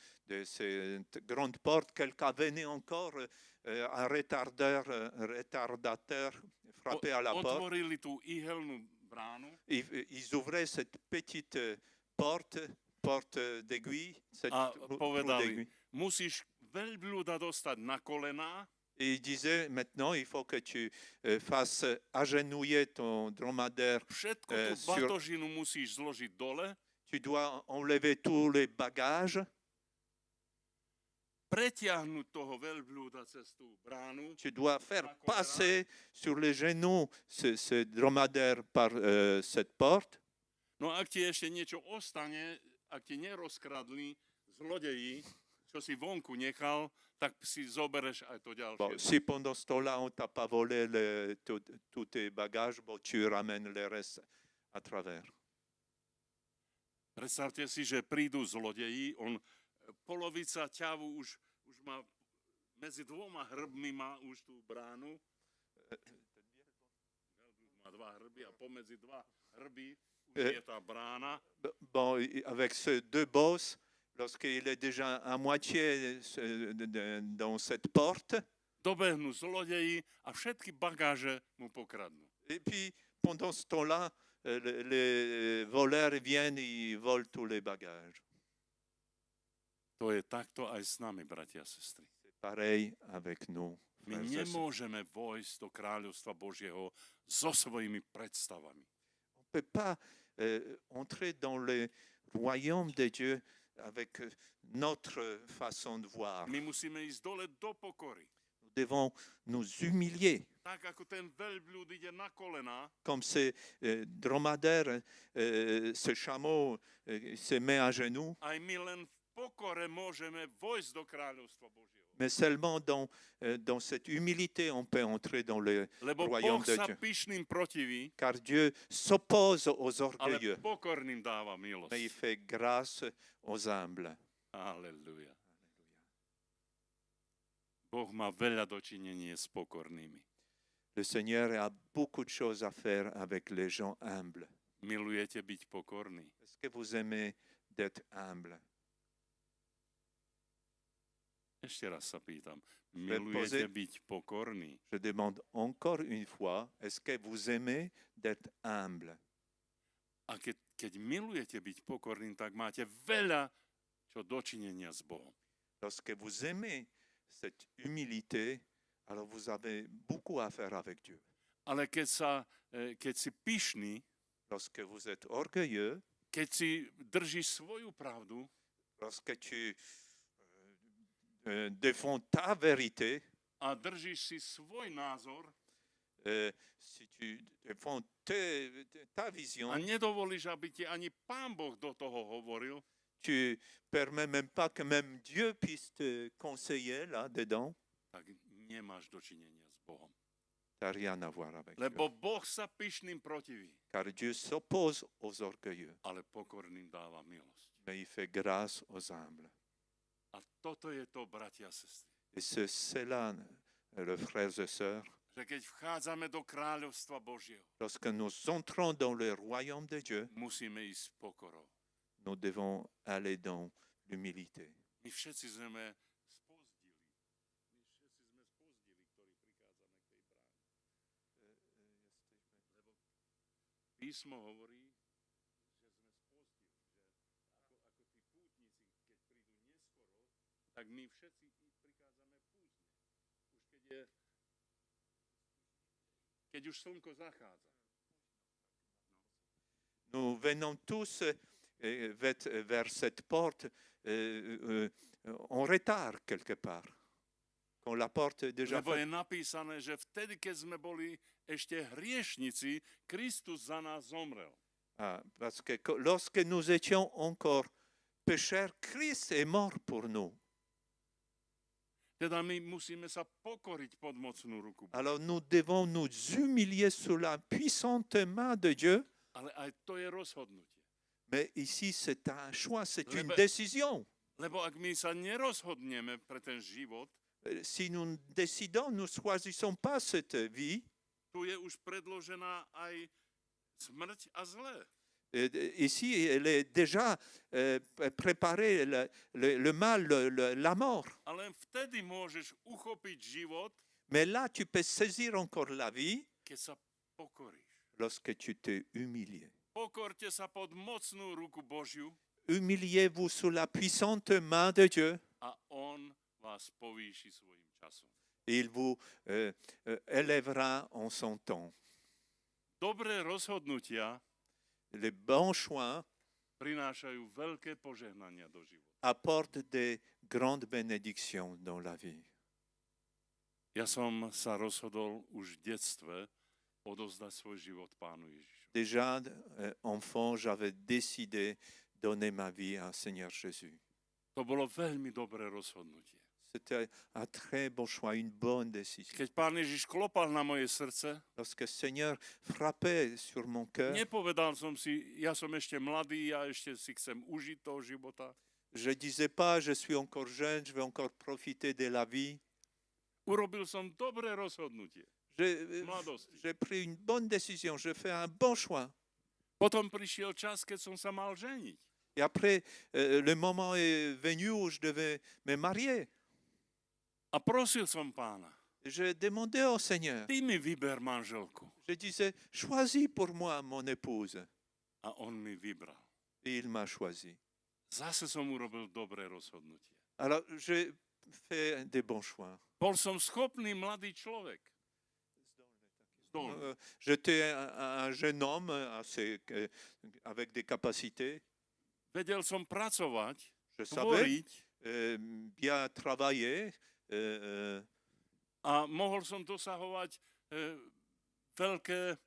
cette grande porte, quelqu'un venait encore, un retardateur frappait à la porte. Otvorili tú ihelnú bránu Ils ouvraient cette petite porte d'aiguille, cette a trou povedali, d'aiguille. musíš veľbľúda dostať na kolená Et il disait, maintenant, il faut que tu fasses agenouiller ton dromadaire. všetku tú sur- batožinu musíš zložiť dole, Tu dois enlever tous les bagages. pretiahnuť toho veľbľúda cez tú bránu Tu dois faire passer sur les genoux ce dromadaire par cette porte. No a ak ti ešte niečo ostane, ak ti nerozkradli zlodeji, čo si vonku nechal, tak si zobereš aj to ďalšie. Bon, si pendant ce temps-là, on t'a pas volé tous tes bagages, bon, tu ramènes le reste à travers. Predstavte si, že prídu zlodeji, polovica ťavu už má medzi dvoma hrbmi má už tú bránu. Má dva hrby a pomedzi dva hrby už je tá brána. Bon, avec ces deux bosses, lorsqu'il est déjà à moitié dans cette porte, Dobehnú zlodeji a všetky bagáže mu pokradnú. et puis pendant ce temps-là, les voleurs viennent, ils volent tous les bagages. To je takto aj s nami, bratia a sestry. C'est pareil avec nous. My frères et sœurs. nemôžeme vojsť do kráľovstva Božieho so svojimi predstavami. On ne peut pas entrer dans le royaume de Dieu avec notre façon de voir. My musíme ísť dole do pokory. Nous devons nous humilier, Tak ako ten veľbľud ide na kolená, comme ce dromadaire, ce chameau se met à genoux, aj my len v pokore môžeme vojsť do kráľovstva Božieho. mais seulement dans cette humilité, on peut entrer dans le Lebo royaume Boh de sa Dieu. pyšným protiví, Car Dieu s'oppose aux ale orgueilleux, pokorným dáva mais il milosť. fait grâce aux humbles. Halleluja. Boh má veľa dočinenie s pokornými. Le Seigneur a beaucoup de choses à faire avec les gens humbles. Milujete byť pokorní? Est-ce que vous aimez d'être humble? Ešte raz sa pýtam. vais Milujete poser- byť pokorní? Je demande encore une fois, est-ce que vous aimez d'être humble? A keď milujete byť pokorným, tak máte veľa čo dočinenia s Bohom. Lorsque vous aimez cette humilité, alors vous avez beaucoup à faire avec Dieu. Ale keď si pyšný, Lorsque vous êtes orgueilleux, keď si držíš svoju pravdu, lorsque tu défends ta vérité, a držíš si svoj názor si tu défends ta vision, a nedovolíš, aby ti ani Pán Boh do toho hovoril, tu permets même pas que même Dieu puisse te conseiller là-dedans, tak nemáš dočinenia s Bohom. tu n'as rien à voir avec Dieu. Lebo Boh sa pyšným protiví, Car Dieu s'oppose aux orgueilleux, ale pokorným dáva milosť. mais il fait grâce aux humbles. A toto je to, bratia a sestry, Et c'est là, les frères et sœurs, že keď vchádzame do kráľovstva Božieho, lorsque nous entrons dans le royaume de Dieu, musíme ísť s pokorou. nous devons aller dans l'humilité. My všetci sme spozdili. Ktorí prichádzame k tej bráne. Lebo písmo hovorí, že sme spozdili. Že ako tí pútnici, keď prídu neskoro, tak my všetci prichádzame pútne. Keď už slnko zachádza. Nous venons tous vers cette porte en retard quelque part, quand la porte est déjà Lebo je faite. napísané, že vtedy, keď sme boli ešte hriešnici, Kristus za nás zomrel. Ah, parce que lorsque nous étions encore pécheurs, Christ est mort pour nous. Teda my musíme sa pokoriť pod mocnú ruku. Alors nous devons nous humilier sous la puissante main de Dieu. Ale aj to je rozhodnutie. Mais ici, c'est un choix, c'est une Lebo- décision. Lebo ak my sa nerozhodneme pre ten život, Si nous décidons, nous ne choisissons pas cette vie, tu je už predložená aj smrť a zlé. Ici, elle est déjà préparée, le mal, la mort. A len vtedy môžeš uchopiť život, Mais là, tu peux saisir encore la vie keď sa pokoríš. lorsque tu t'es humilié. Pokorte sa pod mocnú ruku Božiu Humiliez-vous sous la puissante main de Dieu a on vás povýši svojim časom. et il vous élèvera en son temps. Dobré rozhodnutia Les bons choix prinášajú veľké požehnania do života. apportent des grandes bénédictions dans la vie. Ja som sa rozhodol už v detstve odozdať svoj život Pánu Ježišovi. Déjà, enfant, j'avais décidé de donner ma vie à Seigneur Jésus. To bolo veľmi dobré rozhodnutie. C'était un très bon choix, une bonne décision. Keď Pán Ježiš klopal na moje srdce, Lorsque le Seigneur frappait sur mon cœur, nepovedal som si, ja som ešte mladý, ja ešte si chcem užiť toho života. je ne disais pas, je suis encore jeune, je vais encore profiter de la vie. Urobil som dobré rozhodnutie v mladosti. J'ai pris une bonne décision, j'ai fait un bon choix. Potom prišiel čas, keď som sa mal ženiť. Et après, le moment est venu où je devais me marier. A prosil som Pána, Je demandais au Seigneur, ty mi vyber manželku. je disais, choisis pour moi mon épouse. A on mi vybral. Et il m'a choisi. Zase som urobil dobré rozhodnutie. Alors, j'ai fait des bons choix. Bol som schopný mladý človek. J'étais un jeune homme avec des capacités. Vedel som pracovať, Je savais tvoriť bien travailler. a mohol som dosahovať veľké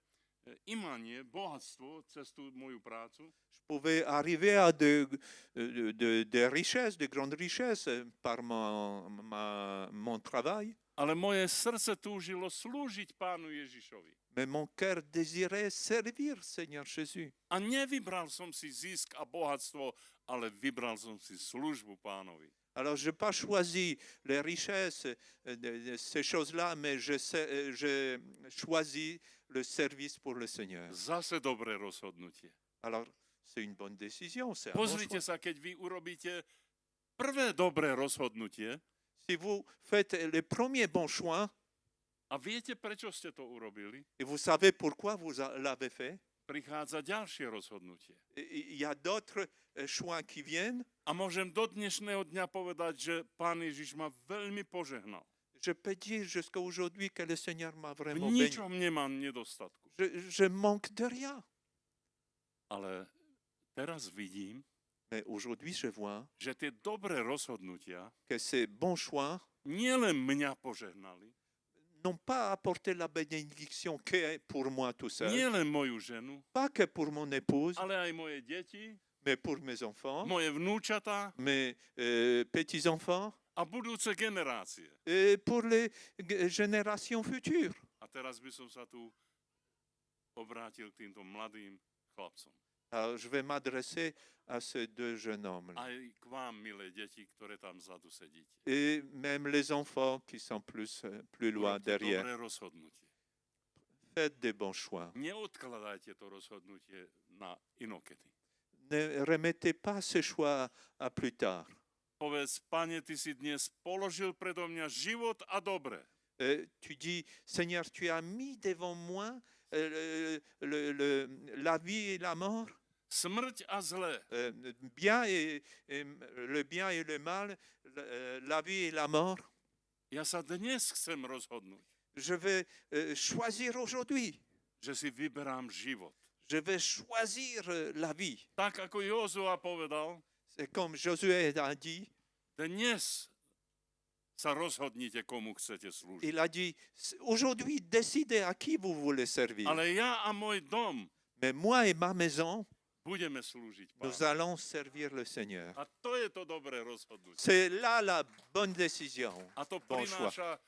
imanie, bohatstvo cez tú moju prácu. Je pouvais arriver à des richesses, de grandes richesses par mon travail. Ale moje srdce túžilo slúžiť Pánu Ježišovi. Mais mon cœur désirait servir Seigneur Jésus. A nevybral som si zisk a bohatstvo, ale vybral som si službu Pánovi. Alors, je n'ai pas choisi les richesses, ces choses-là, mais j'ai choisi le service pour le Seigneur. Zase dobré rozhodnutie. Alors, c'est une bonne décision. C'est un bon Pozrite choix. sa, keď vy urobíte prvé dobré rozhodnutie Si vous faites le premier bon choix, a viete, prečo ste to urobili, et vous savez pourquoi vous l'avez fait, prichádza ďalšie rozhodnutie. il y a d'autres choix qui viennent. A môžem do dnešného dňa povedať, že Pán Ježiš ma veľmi požehnal. Je peux dire jusqu'à aujourd'hui que le Seigneur m'a V vraiment béni. ničom nemám nedostatku. Je manque de rien. Ale teraz vidím, Mais aujourd'hui, je vois že tie dobré rozhodnutia que ces bons choix nielen mňa požehnali, n'ont pas apporté la bénédiction que pour moi tout seul, nielen moju ženu, pas que pour mon épouse, ale aj moje deti, mais pour mes enfants, moje vnúčatá mes petits-enfants, a budúce generácie. et pour les générations futures. A teraz by som sa tu obrátil k týmto mladým chlapcom. Alors, je vais m'adresser à ces deux jeunes hommes Aj k vám, milé deti, ktoré tam vzadu sedíte. et même les enfants qui sont plus loin Urobte derrière. dobré rozhodnutie. Faites des bons choix. Neodkladajte to rozhodnutie na inokedy. Ne remettez pas ces choix à plus tard. Povedz, Pane, ty si dnes položil predo mňa život a dobre. Tu dis, Seigneur, tu as mis devant moi la vie et la mort, Smrť a zlé. le bien et le mal, la vie et la mort. Ja sa dnes chcem rozhodnúť, Je vais choisir aujourd'hui. že si vyberám život. Je vais choisir la vie. Tak ako Jozua povedal, C'est comme Josué a dit. dnes sa rozhodnite, komu chcete slúžiť. Il a dit, aujourd'hui, décidez à qui vous voulez servir. Ale ja a môj dom Mais moi et ma maison, budeme slúžiť nous Pánu. allons servir le Seigneur. A to je to dobré rozhodnutie. C'est là la bonne décision. A to Bon choix. prináša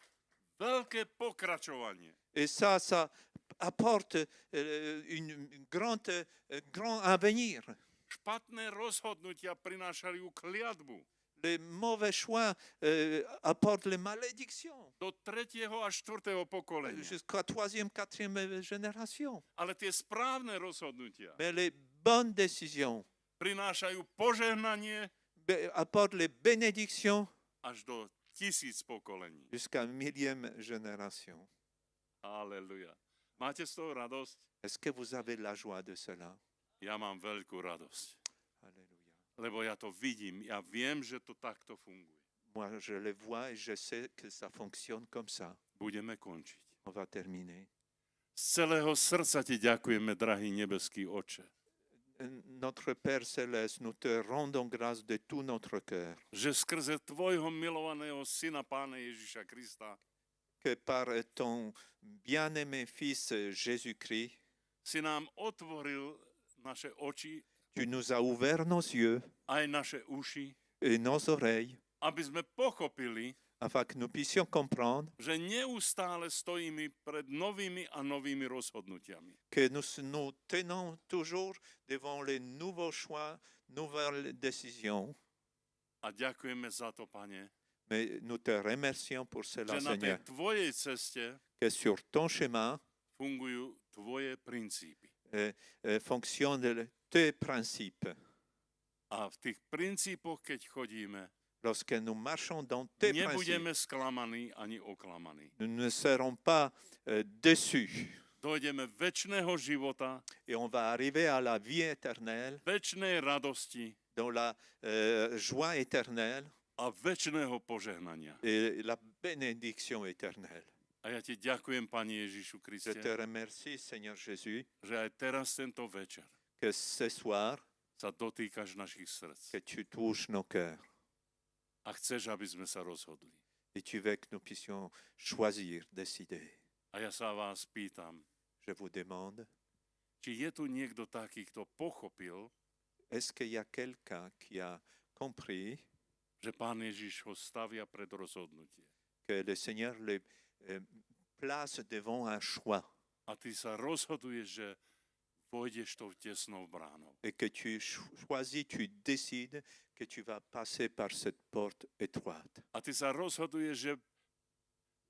veľké pokračovanie. Et ça apporte grand avenir. Špatné rozhodnutia prinášajú kliatbu. Les mauvais choix apportent les malédictions Do 3. a 4. pokolenia. jusqu'à troisième, quatrième génération. Ale tie správne rozhodnutia Mais les bonnes décisions, prinášajú požehnanie apportent les bénédictions až do 1000 pokolení. jusqu'à 1000e génération. Halleluja. Máte z toho radosť? Est-ce que vous avez la joie de cela? Ja mám veľkú radosť. Alléluia. Lebo ja to vidím, ja viem, že to takto funguje. Moi, je les vois et je sais que ça fonctionne comme ça. Budeme končiť. On va terminer. Z celého srdca ti ďakujeme, drahý nebeský Oče, Notre Père céleste, nous te rendons grâce de tout notre cœur, že skrze tvojho milovaného syna Pána Ježiša Krista que par ton bien-aimé Fils Jésus-Christ, si nám otvoril naše oči, tu nous as ouvert nos yeux aj naše uši, et nos oreilles, aby sme pochopili, afin que nous puissions comprendre že neustále stojíme pred novými a novými rozhodnutiami. que nous tenons toujours devant les nouveaux choix, nouvelles décisions. A ďakujeme za to, Pane, Mais nous te remercions pour cela, že na tej Seigneur, tvojej ceste que sur ton chemin fungujú tvoje princípy. fonctionnent tes principes. A v tých princípoch, keď chodíme, Lorsque nous marchons dans tes principes, nebudeme sklamaní ani oklamaní. nous ne serons pas déçus Dojdeme väčšného života, et on va arriver à la vie éternelle, väčšnej radosti dans la joie éternelle a väčšného požehnania. et la bénédiction éternelle. A ja ti ďakujem, Pane Ježišu Je Kriste, te remercie, Seigneur Jésus, že aj teraz tento večer que ce soir, sa dotýkaš našich srdc. que tu touches nos cœurs A chceš, aby sme sa rozhodli. et tu veux que nous puissions choisir, décider. A ja sa vás pýtam, Je vous demande, či je tu niekto taký, kto pochopil, est-ce qu'il y a quelqu'un qui a compris že Pán Ježiš ho stavia pred rozhodnutie. que le Seigneur les place devant un choix A ty sa rozhoduješ, že pôjdeš tou tesnou bránou. et que tu choisis, tu décides que tu vas passer par cette porte étroite. A ty sa rozhoduješ, že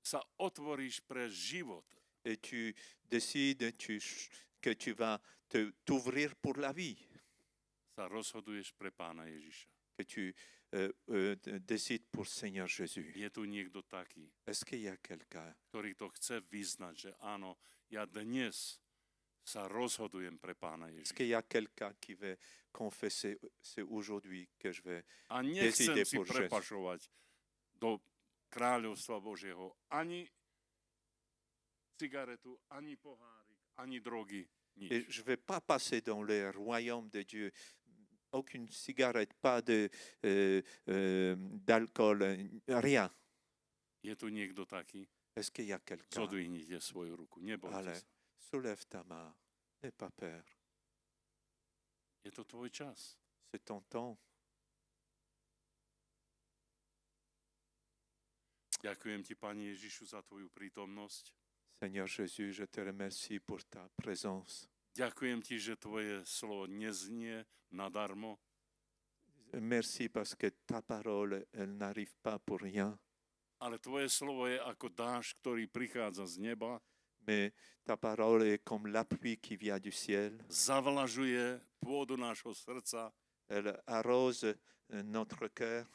sa otvoríš pre život. Et tu décides que tu vas t'ouvrir pour la vie, Sa rozhoduješ pre Pána Ježiša. que tu décides pour Seigneur Jésus. Je tu niekto taký, Est-ce qu'il y a quelqu'un ktorý to chce vyznať, že áno, ja dnes sa rozhodujem pre Pána Est-ce Ježiša. qu'il y a quelqu'un qui veut confesser, c'est aujourd'hui que je vais A nechcem décider si pour Jésus. prepašovať do kráľovstva Božieho ani cigaretu, ani pohárik, ani drogy, nič. Et je ne vais pas passer dans le royaume de Dieu. Aucune cigarette, pas d'alcool, rien. Je tu niekto taký? Est-ce qu'il y a quelqu'un? Zodvihnite svoju ruku, nebojte Allez, sa. soulève ta main. N'aie pas peur. Je to tvoj čas. C'est ton temps. Ďakujem ti, Pane Ježišu, za tvoju prítomnosť. Seigneur Jésus, je te remercie pour ta présence. Ďakujem ti, že tvoje slovo neznie nadarmo, Merci parce que ta parole, elle n'arrive pas pour rien, ale tvoje slovo je ako dážď, ktorý prichádza z neba, mais ta parole est comme la pluie qui vient du ciel. zavlažuje pôdu nášho srdca Elle arrose notre cœur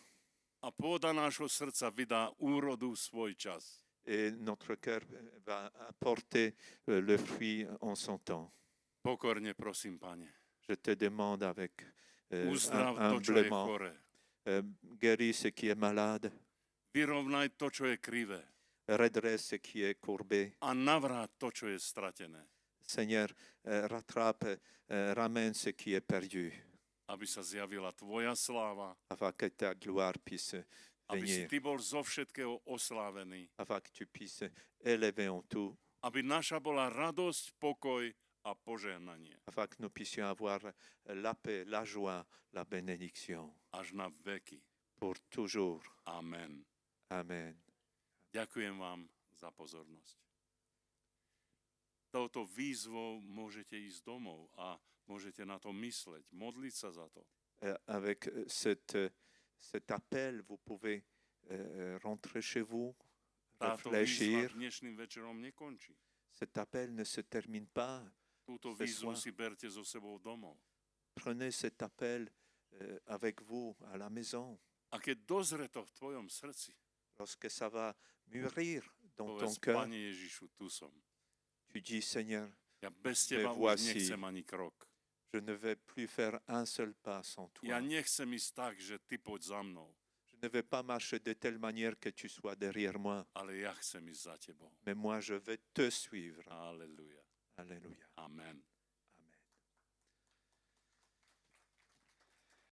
a pôda nášho srdca vydá úrodu v svoj čas. et notre cœur va apporter le fruit en son temps. Pokorne prosím, Pane, Je te demande avec uzdrav to, čo je humblement, choré. guéris ce qui est malade, Vyrovnaj to, čo je krivé redresse ce qui est courbé. a navráť to, čo je stratené, Seigneur, rattrape, ramène ce qui est perdu, aby sa zjavila tvoja sláva, afin que ta gloire puisse aby si venir, ty bol zo všetkého oslávený, afin que tu puisses élever en tout, aby naša bola radosť, pokoj a požehnanie afin que nous puissions avoir la paix, la joie, la bénédiction až na veky. pour toujours. Amen. Amen. Ďakujem vám za pozornosť. Touto výzvou môžete ísť domov a môžete na to mysleť, modliť sa za to. Avec cet appel, vous pouvez rentrer chez vous, Táto výzva réfléchir. dnešným večerom nekončí. Cet appel ne se termine pas. Túto Ce výzvu soir. si berte so sebou domov. prenez cet appel avec vous à la maison. A keď dozre to v tvojom srdci, Lorsque ça va mûrir dans ton povedz, cœur, Pane Ježišu, tu som. tu dis, Seigneur, Ja bez Me teba už voici. nechcem ani krok. je ne vais plus faire un seul pas sans toi. Ja nechcem ísť tak, že ty poď za mnou, Je ne vais pas marcher de telle manière que tu sois derrière moi, ale ja chcem ísť za tebou. mais moi je vais te suivre. Aleluja. Alléluia. Amen.